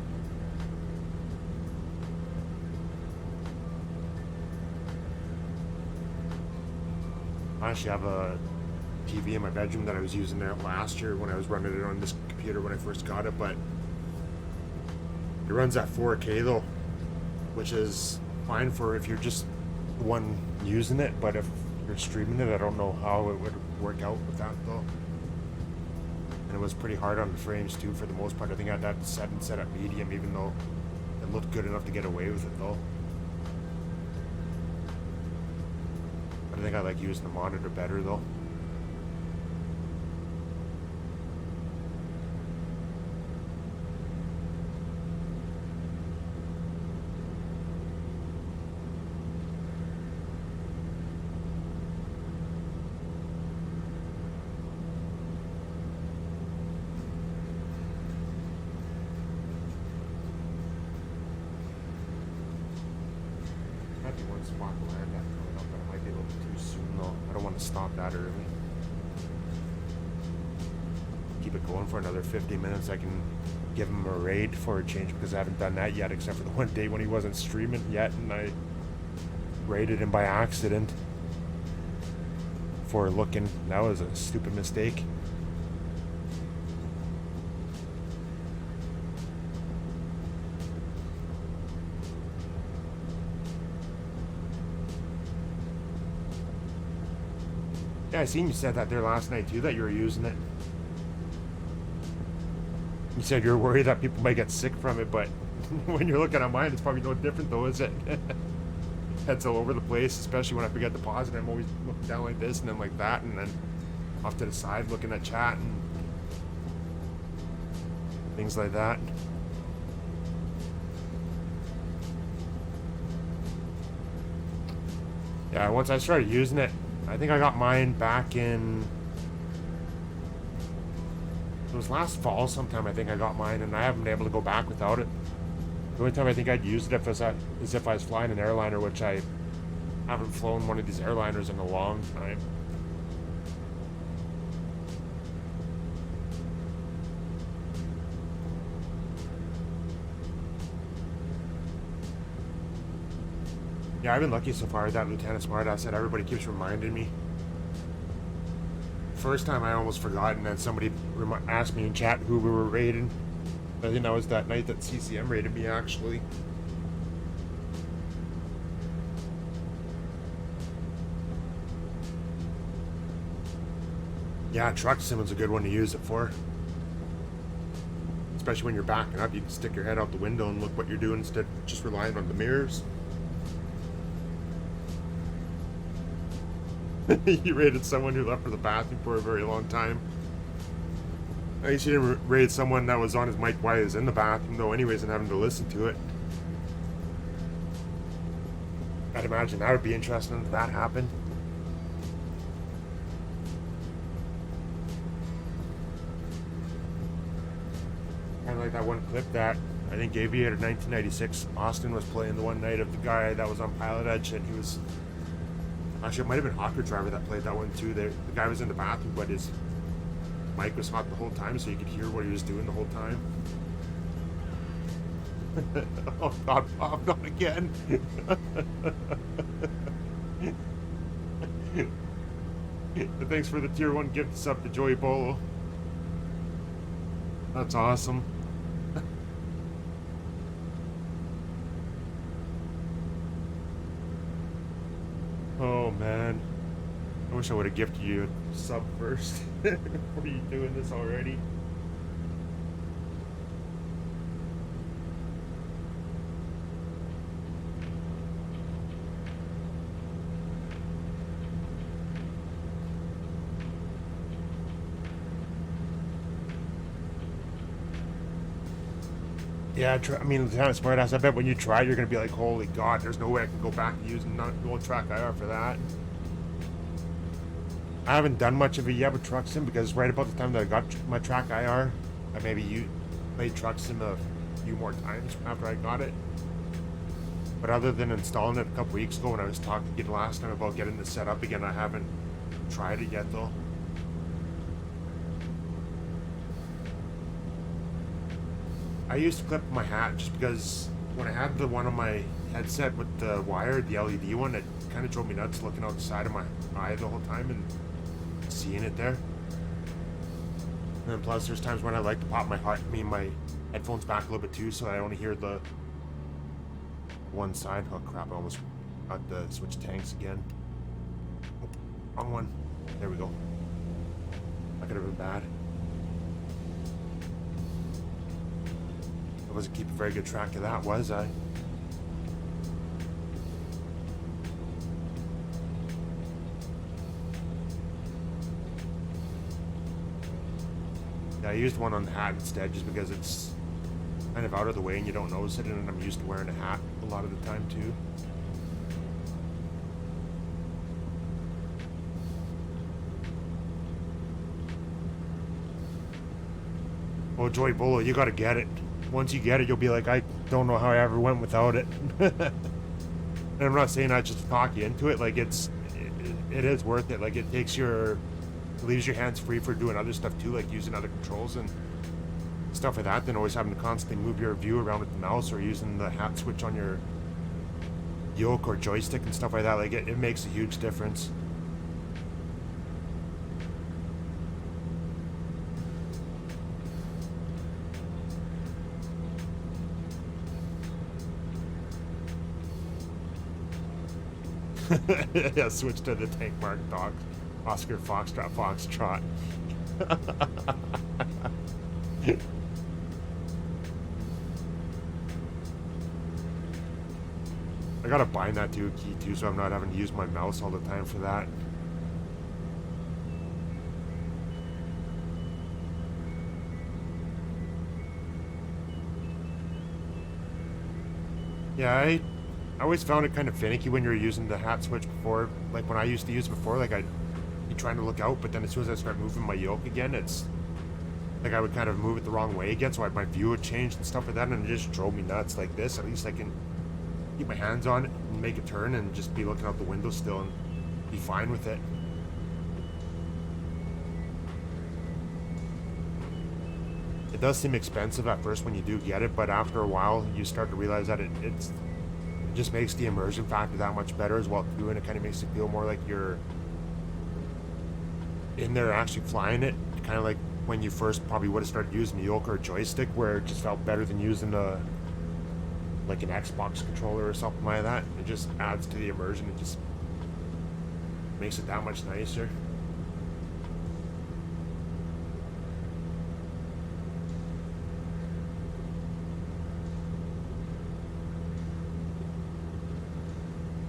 I actually have a TV in my bedroom that I was using there last year when I was running it on this computer when I first got it, but it runs at 4K though, which is fine for if you're just the one using it, but if you're streaming it, I don't know how it would work out with that though. And it was pretty hard on the frames too for the most part. I think I had that set at medium, even though it looked good enough to get away with it though. I think I like using the monitor better though. Might be one spot to land at coming up, but it might be a little too soon though. I don't want to stop that early. Keep it going for another 50 minutes. I can give him a raid for a change because I haven't done that yet, except for the one day when he wasn't streaming yet, and I raided him by accident for looking. That was a stupid mistake. Yeah, I seen you said that there last night too, that you were using it. You said you're worried that people might get sick from it, but when you're looking at mine, it's probably no different though, is it? Head's all over the place, especially when I forget to pause it. I'm always looking down like this and then like that, and then off to the side looking at chat and things like that. Yeah, once I started using it, I think I got mine back in, it was last fall sometime. I think I got mine, and I haven't been able to go back without it. The only time I think I'd used it is if I was flying an airliner, which I haven't flown one of these airliners in a long time. Yeah, I've been lucky so far. That Lieutenant Smartass said everybody keeps reminding me. First time I almost forgot, and then somebody asked me in chat who we were raiding. I think that was that night that CCM raided me, actually. Yeah, truck sim's a good one to use it for. Especially when you're backing up, you can stick your head out the window and look what you're doing instead of just relying on the mirrors. You raided someone who left for the bathroom for a very long time. I guess you didn't raid someone that was on his mic while he was in the bathroom, though, anyways, and having to listen to it. I'd imagine that would be interesting if that happened. Kind of like that one clip that I think Aviator 1996, Austin was playing the one night of the guy that was on Pilot Edge, and he was... Actually, it might have been Hawker Driver that played that one too. The guy was in the bathroom, but his mic was hot the whole time, so you could hear what he was doing the whole time. Oh God, Bob, not again. Thanks for the tier 1 gift sub to Joey Bolo. That's awesome. Oh man, I wish I would have gifted you a sub first. What are you doing this already? Yeah, I mean, Lieutenant Smartass, I bet when you try, you're going to be like, holy God, there's no way I can go back to using not dual track IR for that. I haven't done much of it yet with Truck Sim because right about the time that I got my track IR, I maybe played Truck Sim a few more times after I got it. But other than installing it a couple weeks ago when I was talking to you last time about getting this set up again, I haven't tried it yet though. I used to clip my hat just because when I had the one on my headset with the wire, the LED one, it kind of drove me nuts looking out the side of my eye the whole time and seeing it there. And then plus there's times when I like to pop my headphones back a little bit too, so I only hear the one side. Oh crap, I almost got the switch tanks again. Oh, wrong one. There we go. That could have been bad. I wasn't keeping very good track of that, was I? Yeah, I used one on the hat instead just because it's kind of out of the way and you don't notice it, and I'm used to wearing a hat a lot of the time too. Oh, Joy Bolo, you gotta get it. Once you get it, you'll be like, I don't know how I ever went without it. And I'm not saying that just to talk you into it. Like it is worth it. Like it leaves your hands free for doing other stuff too, like using other controls and stuff like that, than always having to constantly move your view around with the mouse or using the hat switch on your yoke or joystick and stuff like that. Like it makes a huge difference. Yeah, switch to the tank mark dog. Oscar Foxtrot Foxtrot. I gotta bind that to a key too, so I'm not having to use my mouse all the time for that. Yeah, I always found it kind of finicky when you're using the hat switch before. Like when I used to use it before, like I'd be trying to look out, but then as soon as I start moving my yoke again, it's like I would kind of move it the wrong way again, so my view would change and stuff like that, and it just drove me nuts. Like this, at least I can keep my hands on it and make a turn and just be looking out the window still and be fine with it. It does seem expensive at first when you do get it, but after a while you start to realize that it just makes the immersion factor that much better as well too, and it kind of makes it feel more like you're in there actually flying it, kind of like when you first probably would have started using a yoke or a joystick, where it just felt better than using like an Xbox controller or something like that. It just adds to the immersion. It just makes it that much nicer.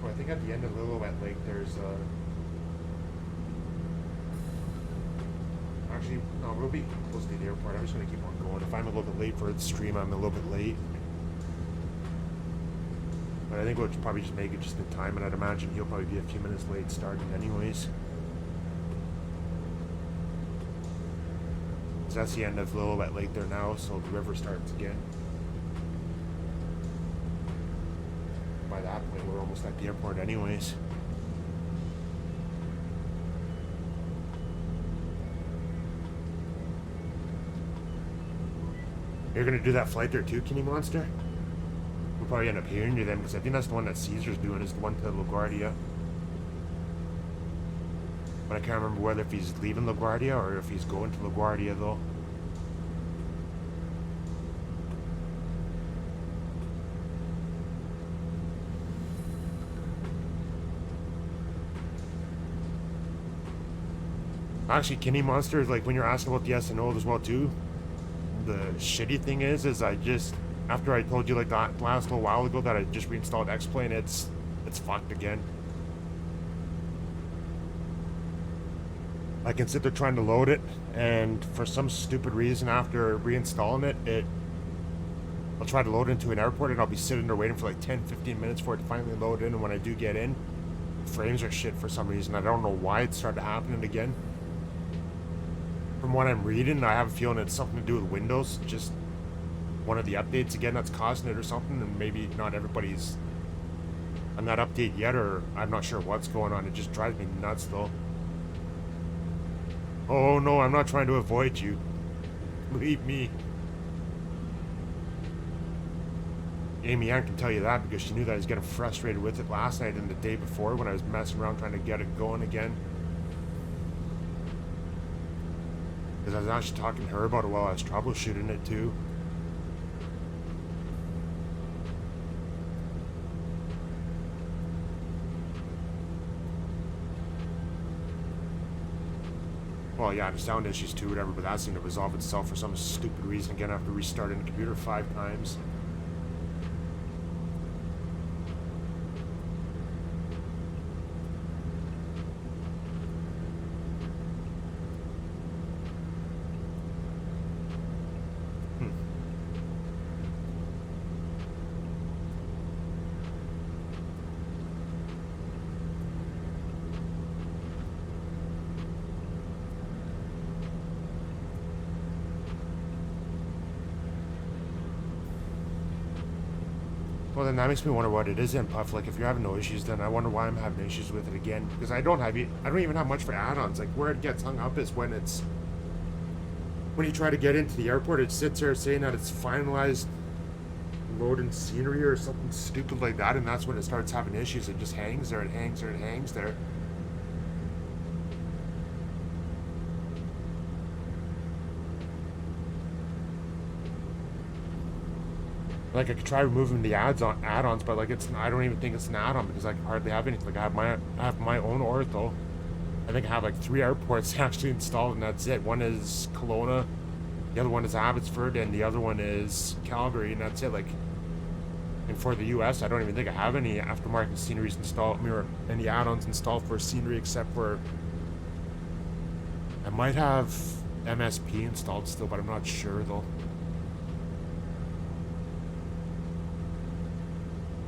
Oh, I think at the end of Lillooet Lake there's actually, no, we'll be close to the airport. I'm just going to keep on going. If I'm a little bit late for the stream, I'm a little bit late. But I think we'll probably just make it just in time, and I'd imagine he'll probably be a few minutes late starting anyways. So that's the end of Lillooet Lake there now, so the river starts again. By that point, we're almost at the airport anyways. You're gonna do that flight there too, Kenny Monster? We'll probably end up hearing you then, because I think that's the one that Caesar's doing, is the one to LaGuardia. But I can't remember whether if he's leaving LaGuardia or if he's going to LaGuardia though. Actually, Kenny Monster, like when you're asking about the S&O as well too, the shitty thing is I just, after I told you like that last little while ago that I just reinstalled X-Plane, it's fucked again. I can sit there trying to load it, and for some stupid reason after reinstalling it, I'll try to load into an airport and I'll be sitting there waiting for like 10-15 minutes for it to finally load in, and when I do get in, frames are shit for some reason. I don't know why it started happening again. From what I'm reading, I have a feeling it's something to do with Windows. Just one of the updates again that's causing it or something, and maybe not everybody's on that update yet, or I'm not sure what's going on. It just drives me nuts though. Oh no, I'm not trying to avoid you. Believe me. Amy Ann can tell you that because she knew that I was getting frustrated with it last night and the day before when I was messing around trying to get it going again. Because I was actually talking to her about it while I was troubleshooting it too. Well, yeah, the sound issues too, whatever, but that seemed to resolve itself for some stupid reason again after restarting the computer 5 times. Well, then that makes me wonder what it is in Puff. Like, if you're having no issues, then I wonder why I'm having issues with it again. Because I don't even have much for add-ons. Like, where it gets hung up is when you try to get into the airport, it sits there saying that it's finalized loading scenery or something stupid like that, and that's when it starts having issues. It just hangs there, it hangs there, it hangs there. Like, I could try removing the add-ons, but like I don't even think it's an add-on because I can hardly have anything. Like, I have my own ortho. I think I have like 3 airports actually installed, and that's it. One is Kelowna, the other one is Abbotsford, and the other one is Calgary, and that's it. Like, and for the US, I don't even think I have any aftermarket sceneries installed, or any add-ons installed for scenery, except for I might have MSP installed still, but I'm not sure though.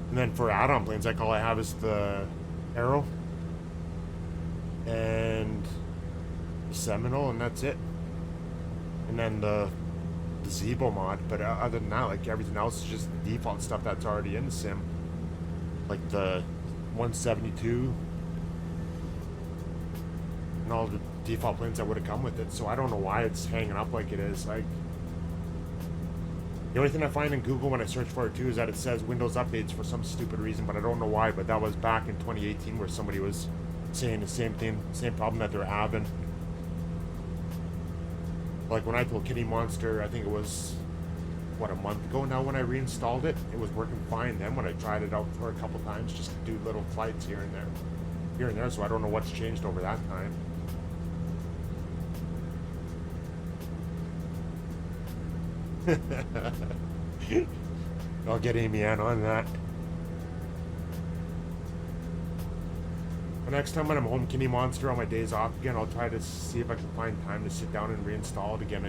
And then for add-on planes, like, all I have is the Arrow and the Seminole, and that's it. And then the Zebo mod, but other than that, like, everything else is just the default stuff that's already in the sim. Like the 172 and all the default planes that would have come with it, so I don't know why it's hanging up like it is. Like, the only thing I find in Google when I search for it too is that it says Windows updates for some stupid reason, but I don't know why. But that was back in 2018 where somebody was saying the same thing, same problem that they're having. Like, when I told Kitty Monster, I think it was, what, a month ago now when I reinstalled it, it was working fine then when I tried it out for a couple times just to do little flights here and there, so I don't know what's changed over that time. I'll get Amy Ann on that. The next time when I'm home, Kitty Monster, on my days off again, I'll try to see if I can find time to sit down and reinstall it again.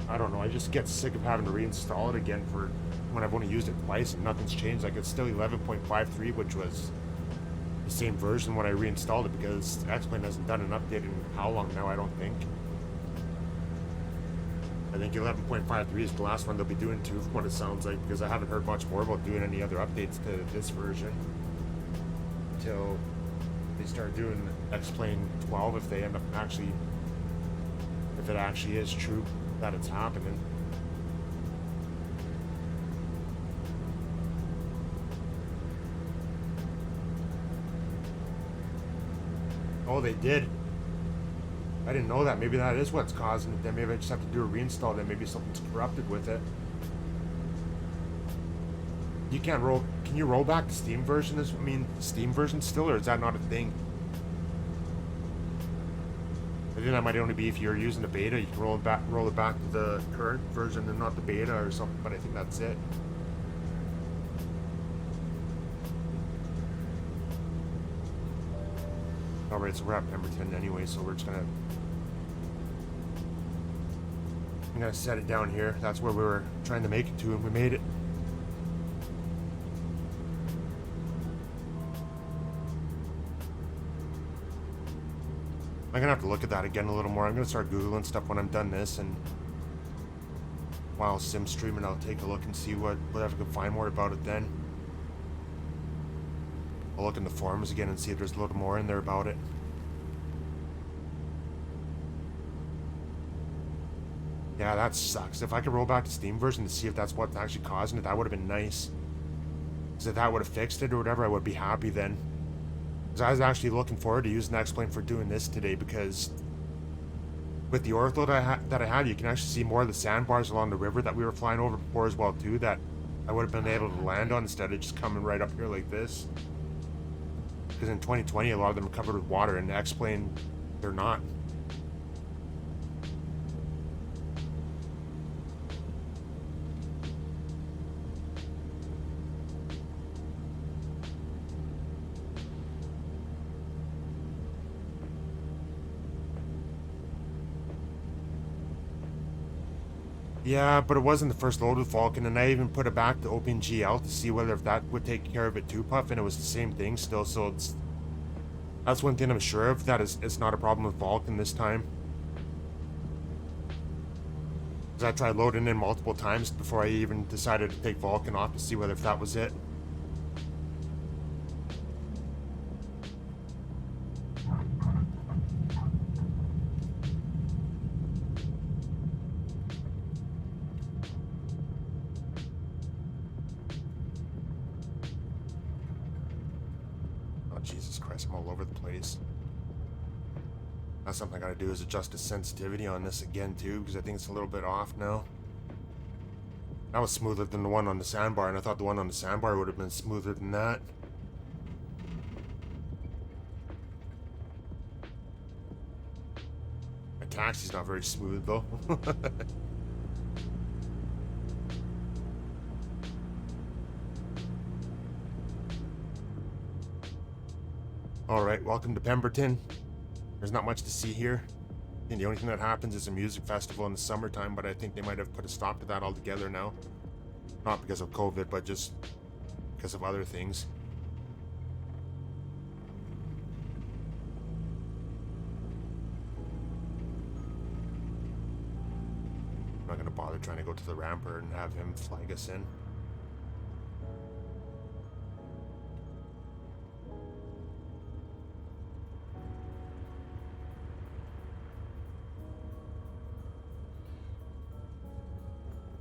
I don't know, I just get sick of having to reinstall it again for when I've only used it twice and nothing's changed. Like, it's still 11.53, which was the same version when I reinstalled it, because X-Plane hasn't done an update in how long now, I don't think. I think 11.53 is the last one they'll be doing too, from what it sounds like, because I haven't heard much more about doing any other updates to this version until they start doing X-Plane 12, if they end up actually, if it actually is true that it's happening. Oh, they did. I didn't know that. Maybe that is what's causing it then. Maybe I just have to do a reinstall, then maybe something's corrupted with it. You can't roll... Can you roll back the Steam version? Steam version still, or is that not a thing? I think that might only be if you're using the beta. You can roll it back to the current version and not the beta or something, but I think that's it. Alright, so we're at Pemberton anyway, so we're just gonna... I'm gonna set it down here. That's where we were trying to make it to, and we made it. look at that again a little more. I'm gonna start Googling stuff when I'm done this, and while sim streaming, I'll take a look and see what I can find more about it then. I'll look in the forums again and see if there's a little more in there about it. Yeah, that sucks. If I could roll back to Steam version to see if that's what's actually causing it, that would have been nice. Because if that would have fixed it or whatever, I would be happy then. Because I was actually looking forward to using X-Plane for doing this today, because with the ortho that I had, you can actually see more of the sandbars along the river that we were flying over before as well too, that I would have been able to land on instead of just coming right up here like this. Because in 2020, a lot of them are covered with water, and the X-Plane, they're not. Yeah, but it wasn't the first load with Falcon, and I even put it back to OpenGL to see whether if that would take care of it too, Puff, and it was the same thing still, so that's one thing I'm sure of, that it's not a problem with Falcon this time. Because I tried loading in multiple times before I even decided to take Vulcan off to see whether if that was it. Oh, Jesus Christ, I'm all over the place. That's something I gotta do, is adjust the sensitivity on this again too, because I think it's a little bit off now. That was smoother than the one on the sandbar, and I thought the one on the sandbar would have been smoother than that. My taxi's not very smooth though. Alright, welcome to Pemberton. There's not much to see here. I think the only thing that happens is a music festival in the summertime, but I think they might have put a stop to that altogether now. Not because of COVID, but just because of other things. I'm not going to bother trying to go to the ramper and have him flag us in.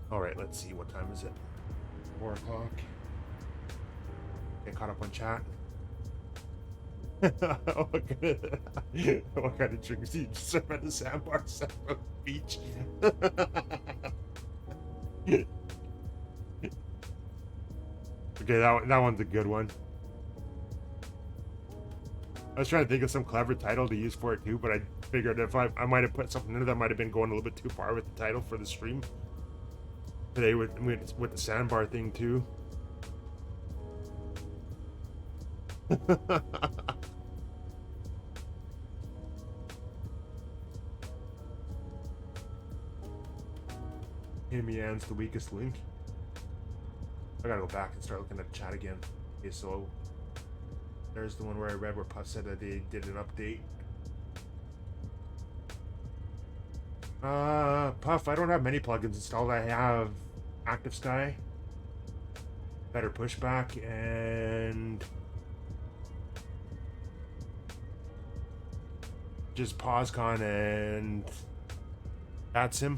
Alright, let's see, what time is it? 4 o'clock. Get caught up on chat. what kind of drinks do you serve at the sandbar set on the beach? Okay, that one's a good one. I was trying to think of some clever title to use for it too, but I figured if I might have put something in there that might have been going a little bit too far with the title for the stream today with the sandbar thing too. Amy Ann's the weakest link. I gotta go back and start looking at the chat again. Okay, so there's the one where I read where Puff said that they did an update. Puff, I don't have many plugins installed. I have Active Sky, Better Pushback, and just PauseCon and AdSim.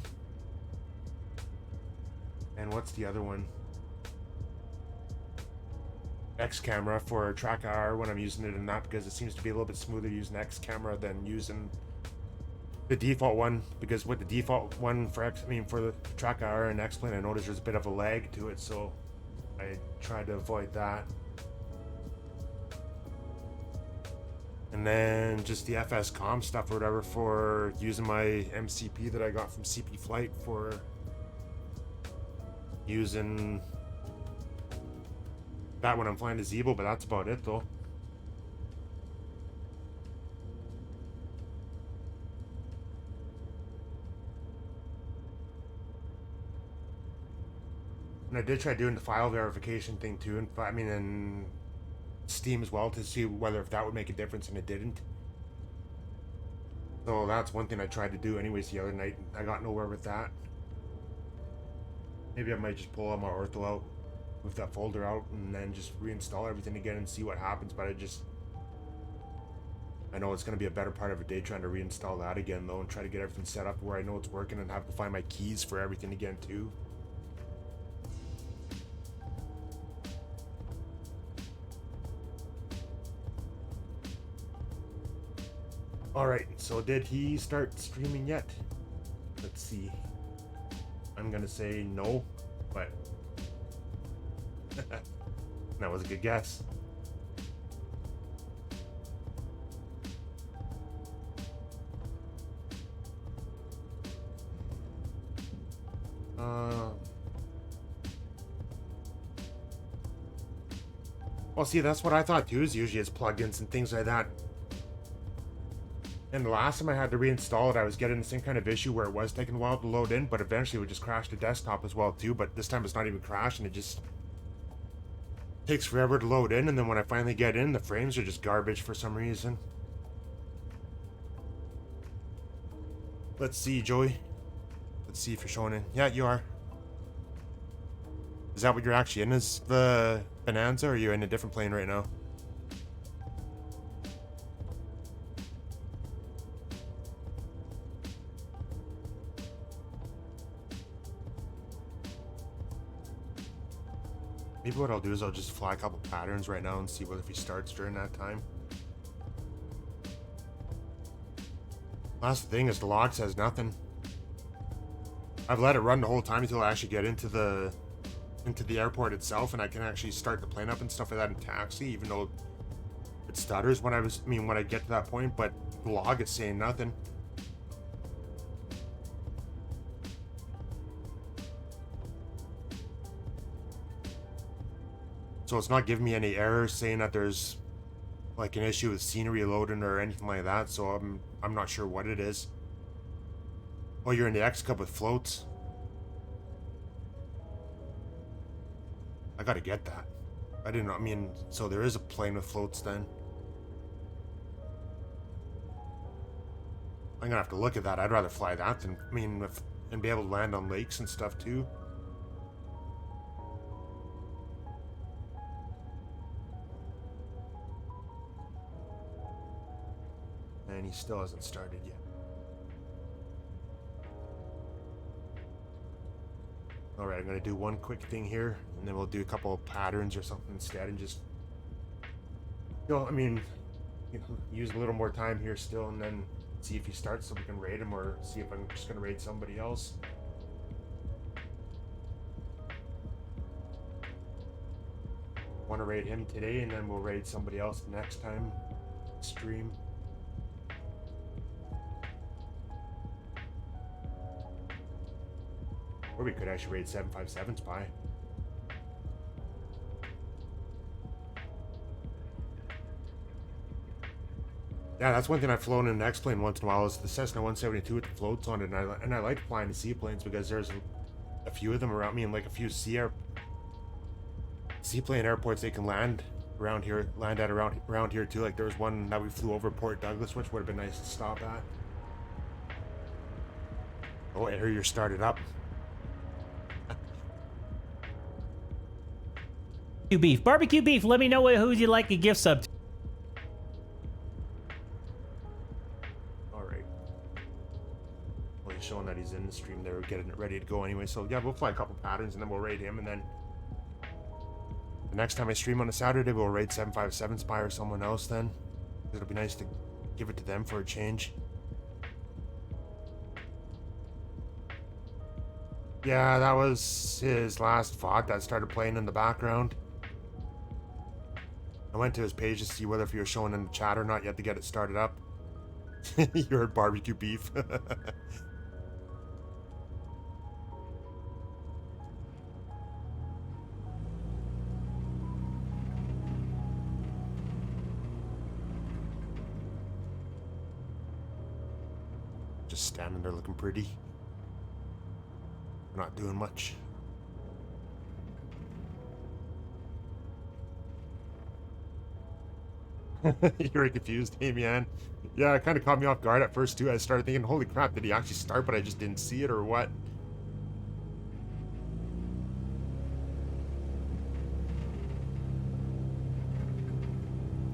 And what's the other one? X camera for track hour when I'm using it in that, because it seems to be a little bit smoother using X camera than using the default one, because with the default one for for the track hour and X-Plane, I noticed there's a bit of a lag to it, so I tried to avoid that. And then just the FS Com stuff or whatever for using my MCP that I got from CP Flight for using that when I'm flying to Zeebo, but that's about it though. And I did try doing the file verification thing too, and in Steam as well, to see whether if that would make a difference, and it didn't. So that's one thing I tried to do anyways the other night. I got nowhere with that. Maybe I might just pull all my ortho out, move that folder out, and then just reinstall everything again and see what happens. But I know it's going to be a better part of a day trying to reinstall that again though, and try to get everything set up where I know it's working and have to find my keys for everything again too. Alright, so did he start streaming yet? Let's see. I'm gonna say no, but that was a good guess. Well, see, that's what I thought too, is usually it's plugins and things like that. And the last time I had to reinstall it, I was getting the same kind of issue where it was taking a while to load in, but eventually it would just crash the desktop as well too. But this time it's not even crashing, it just takes forever to load in, and then when I finally get in, the frames are just garbage for some reason. Let's see, Joey. Let's see if you're showing in. Yeah, you are. Is that what you're actually in? Is the Bonanza, or are you in a different plane right now? Maybe what I'll do is I'll just fly a couple patterns right now and see what if he starts during that time. Last thing is the log says nothing. I've let it run the whole time until I actually get into the airport itself, and I can actually start the plane up and stuff like that in taxi, even though it stutters when I get to that point, but the log is saying nothing. So it's not giving me any errors saying that there's like an issue with scenery loading or anything like that, so I'm not sure what it is. Oh, you're in the X Cup with floats. I gotta get that. I didn't know. I mean, so there is a plane with floats then. I'm gonna have to look at that. I'd rather fly that than, and be able to land on lakes and stuff too. And he still hasn't started yet. Alright, I'm gonna do one quick thing here, and then we'll do a couple of patterns or something instead, and just, use a little more time here still, and then see if he starts so we can raid him, or see if I'm just gonna raid somebody else. Want to raid him today, and then we'll raid somebody else next time stream. Or we could actually raid 757 Spy. Yeah, that's one thing I've flown in an X-plane once in a while, is the Cessna 172 with the floats on it, and I like flying the seaplanes because there's a few of them around me, and like a few seaplane airports they can land around here too. Like there was one that we flew over Port Douglas, which would have been nice to stop at. Oh, I hear you're started up. Beef. Barbecue beef. Let me know who you'd like a gift sub to. Alright. Well, he's showing that he's in the stream there, getting it ready to go anyway. So yeah, we'll fly a couple patterns and then we'll raid him, and then the next time I stream on a Saturday, we'll raid 757 Spy or someone else then. It'll be nice to give it to them for a change. Yeah, that was his last VOD that started playing in the background. I went to his page to see whether if he was showing in the chat or not yet to get it started up. You heard barbecue beef. Just standing there looking pretty. Not doing much. You're very confused, hey man. Yeah, it kind of caught me off guard at first too. I started thinking, holy crap, did he actually start, but I just didn't see it or what?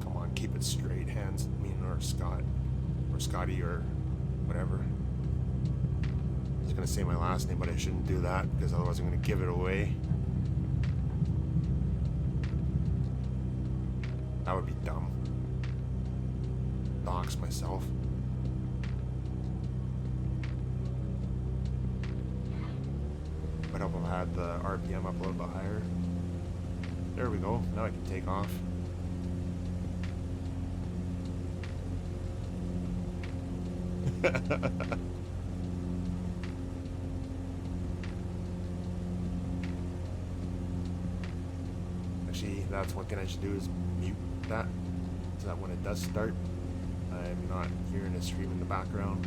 Come on, keep it straight, hands. Me or Scott, or Scotty, or whatever. I was gonna say my last name, but I shouldn't do that because otherwise I'm gonna give it away. That would be dumb. Dox myself. But I will have the RPM up a little bit higher. There we go. Now I can take off. Actually, that's one thing I should do is mute that so that when it does start, I'm not hearing a stream in the background.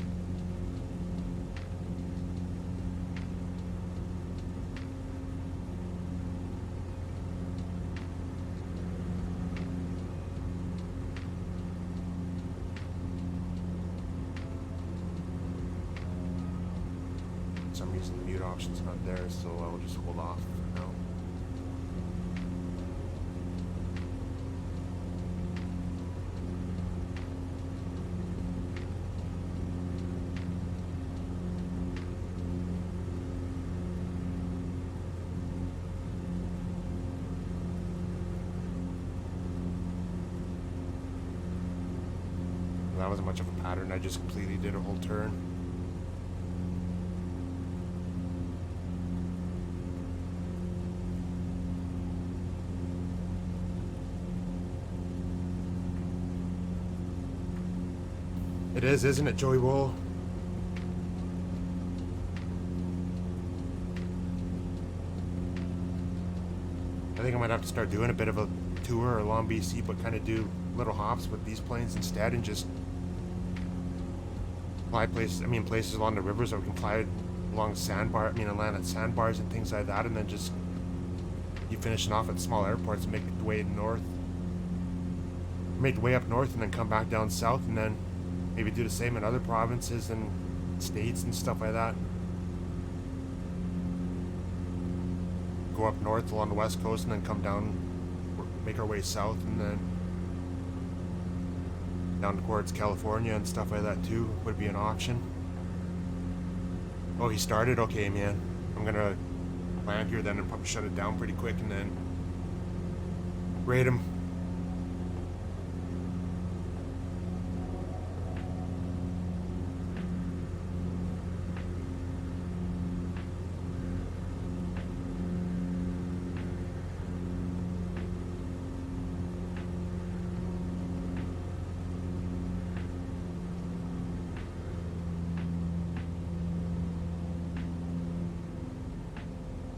For some reason the mute option's not there, so I'll just hold off for now. That wasn't much of a pattern, I just completely did a whole turn. It is, isn't it, Joey Wool? I think I might have to start doing a bit of a tour along BC, but kind of do little hops with these planes instead and just fly places, places along the rivers that we can fly along sandbar, land at sandbars and things like that, and then just keep finishing off at small airports and make the way north. Make the way up north and then come back down south and then maybe do the same in other provinces and states and stuff like that. Go up north along the west coast and then come down, make our way south and then down towards California and stuff like that too would be an option. Oh, he started? Okay, man. I'm gonna land here then and probably shut it down pretty quick and then rate him.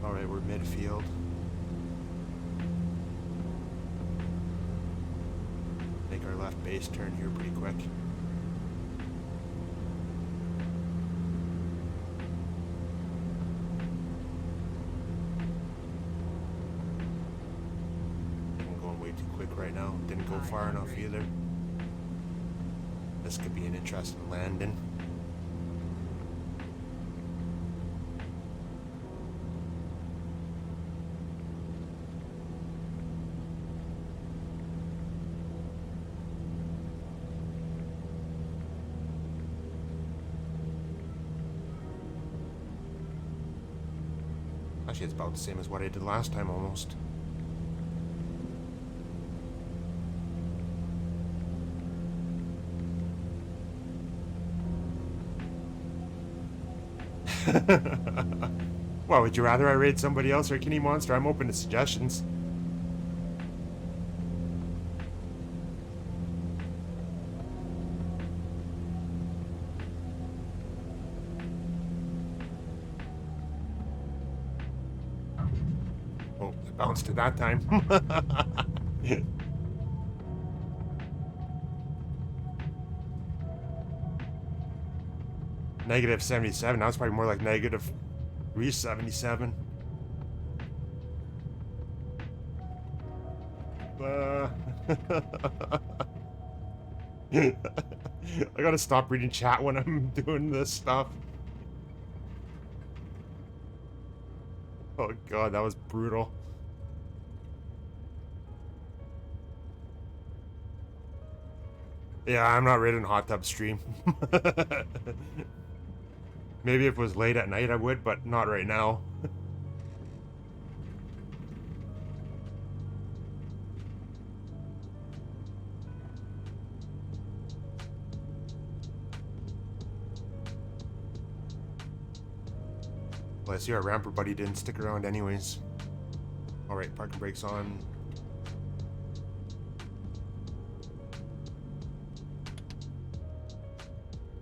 Alright, we're midfield. Make our left base turn here pretty quick. I'm going way too quick right now. Didn't go far enough either. This could be an interesting landing. Actually, it's about the same as what I did last time, almost. Well, would you rather I raid somebody else or Kitty Monster? I'm open to suggestions. Oh, I bounced it that time. Negative 77. Now it's probably more like negative 377. I gotta stop reading chat when I'm doing this stuff. Oh god, that was brutal. Yeah, I'm not rating hot tub stream. Maybe if it was late at night I would, but not right now. Well, I see our ramper buddy didn't stick around anyways. Alright, parking brakes on.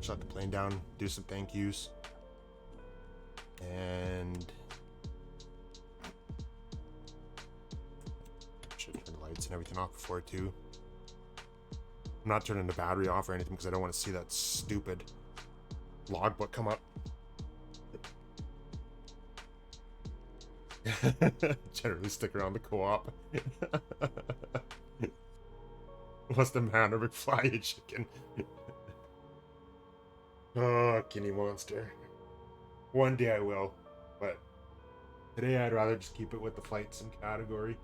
Shut the plane down, do some thank yous. And should turn the lights and everything off before too. I'm not turning the battery off or anything because I don't want to see that stupid logbook come up. Generally stick around the co-op. What's the man or McFly, you chicken? Oh, Kenny Monster. One day I will, but today I'd rather just keep it with the flight sim category.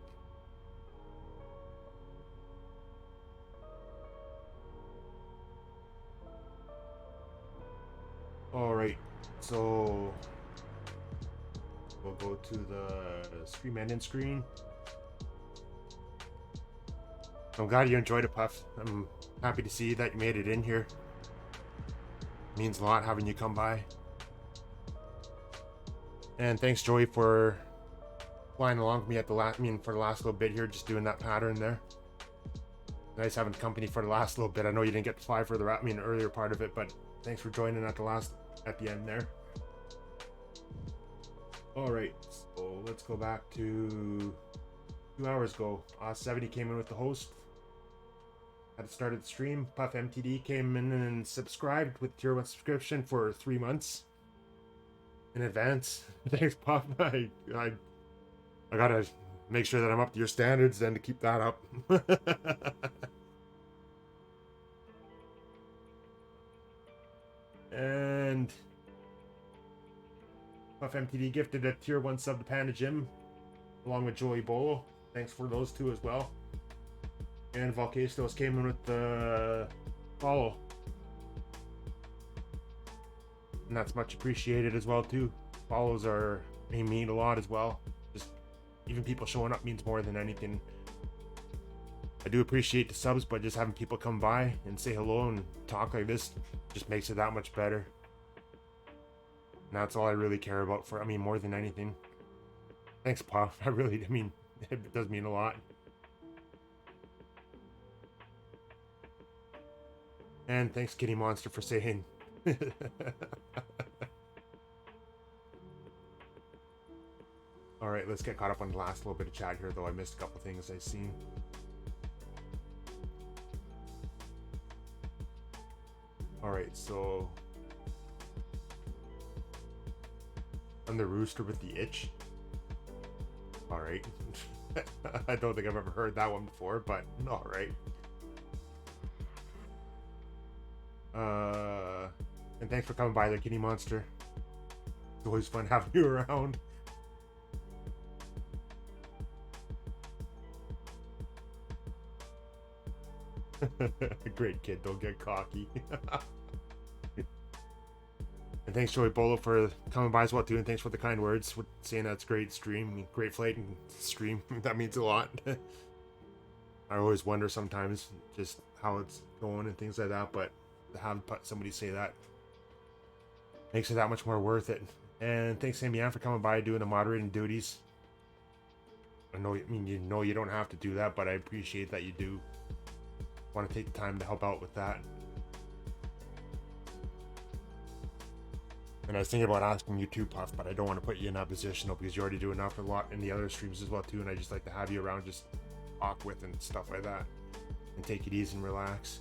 Alright, so we'll go to the Scream Ending screen. I'm glad you enjoyed it, Puff. I'm happy to see that you made it in here. It means a lot having you come by. And thanks, Joey, for flying along with me at the for the last little bit here, just doing that pattern there. Nice having company for the last little bit. I know you didn't get to fly for the earlier part of it, but thanks for joining at the end there. All right, so let's go back to 2 hours ago. 70 came in with the host. Had started the stream. Puff MTD came in and subscribed with tier 1 subscription for 3 months in advance. Thanks, Puff. I gotta make sure that I'm up to your standards then to keep that up. And Puff MTD gifted a tier 1 sub to Panda Jim along with Joey Bolo. Thanks for those two as well. And Volcastos came in with the follow. And that's much appreciated as well too. Follows mean a lot as well. Just even people showing up means more than anything. I do appreciate the subs, but just having people come by and say hello and talk like this just makes it that much better. And that's all I really care about more than anything. Thanks, Puff. It does mean a lot. And thanks, Kitty Monster, for saying. Alright, let's get caught up on the last little bit of chat here, though I missed a couple things I've seen. Alright, so I'm the rooster with the itch. Alright. I don't think I've ever heard that one before, but alright. And thanks for coming by there, Kitty Monster. It's always fun having you around. Great kid, don't get cocky. And thanks, Joey Bolo, for coming by as well too, and thanks for the kind words with saying that's great stream, great flight and stream. That means a lot. I always wonder sometimes just how it's going and things like that, but to have somebody say that makes it that much more worth it. And thanks, Samian, for coming by doing the moderating duties. You don't have to do that, but I appreciate that you do want to take the time to help out with that. And I was thinking about asking you too, Puff, but I don't want to put you in that position because you already do enough a lot in the other streams as well too, and I just like to have you around, just talk with and stuff like that, and take it easy and relax.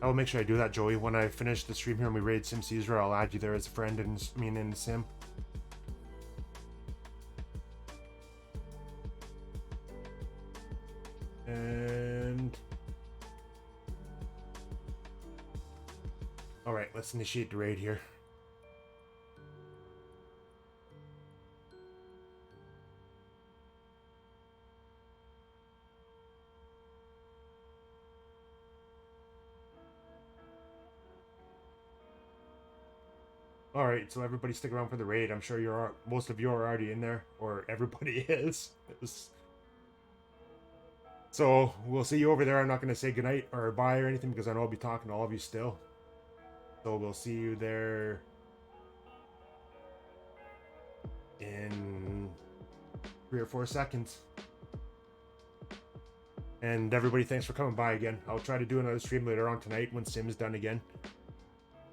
I will make sure I do that, Joey. When I finish the stream here and we raid Sim Caesar, I'll add you there as a friend in the sim. And all right, let's initiate the raid here. All right, so everybody stick around for the raid. I'm sure most of you are already in there, or everybody is. So we'll see you over there. I'm not going to say goodnight or bye or anything because I know I'll be talking to all of you still. So we'll see you there in 3 or 4 seconds. And everybody, thanks for coming by again. I'll try to do another stream later on tonight when Sim is done again.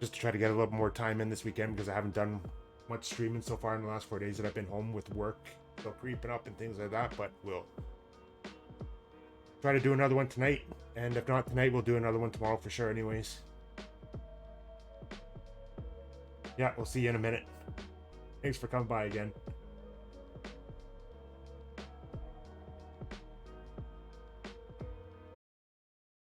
Just to try to get a little more time in this weekend because I haven't done much streaming so far in the last 4 days that I've been home with work. So creeping up and things like that, but we'll try to do another one tonight. And if not tonight, we'll do another one tomorrow for sure anyways. Yeah, we'll see you in a minute. Thanks for coming by again.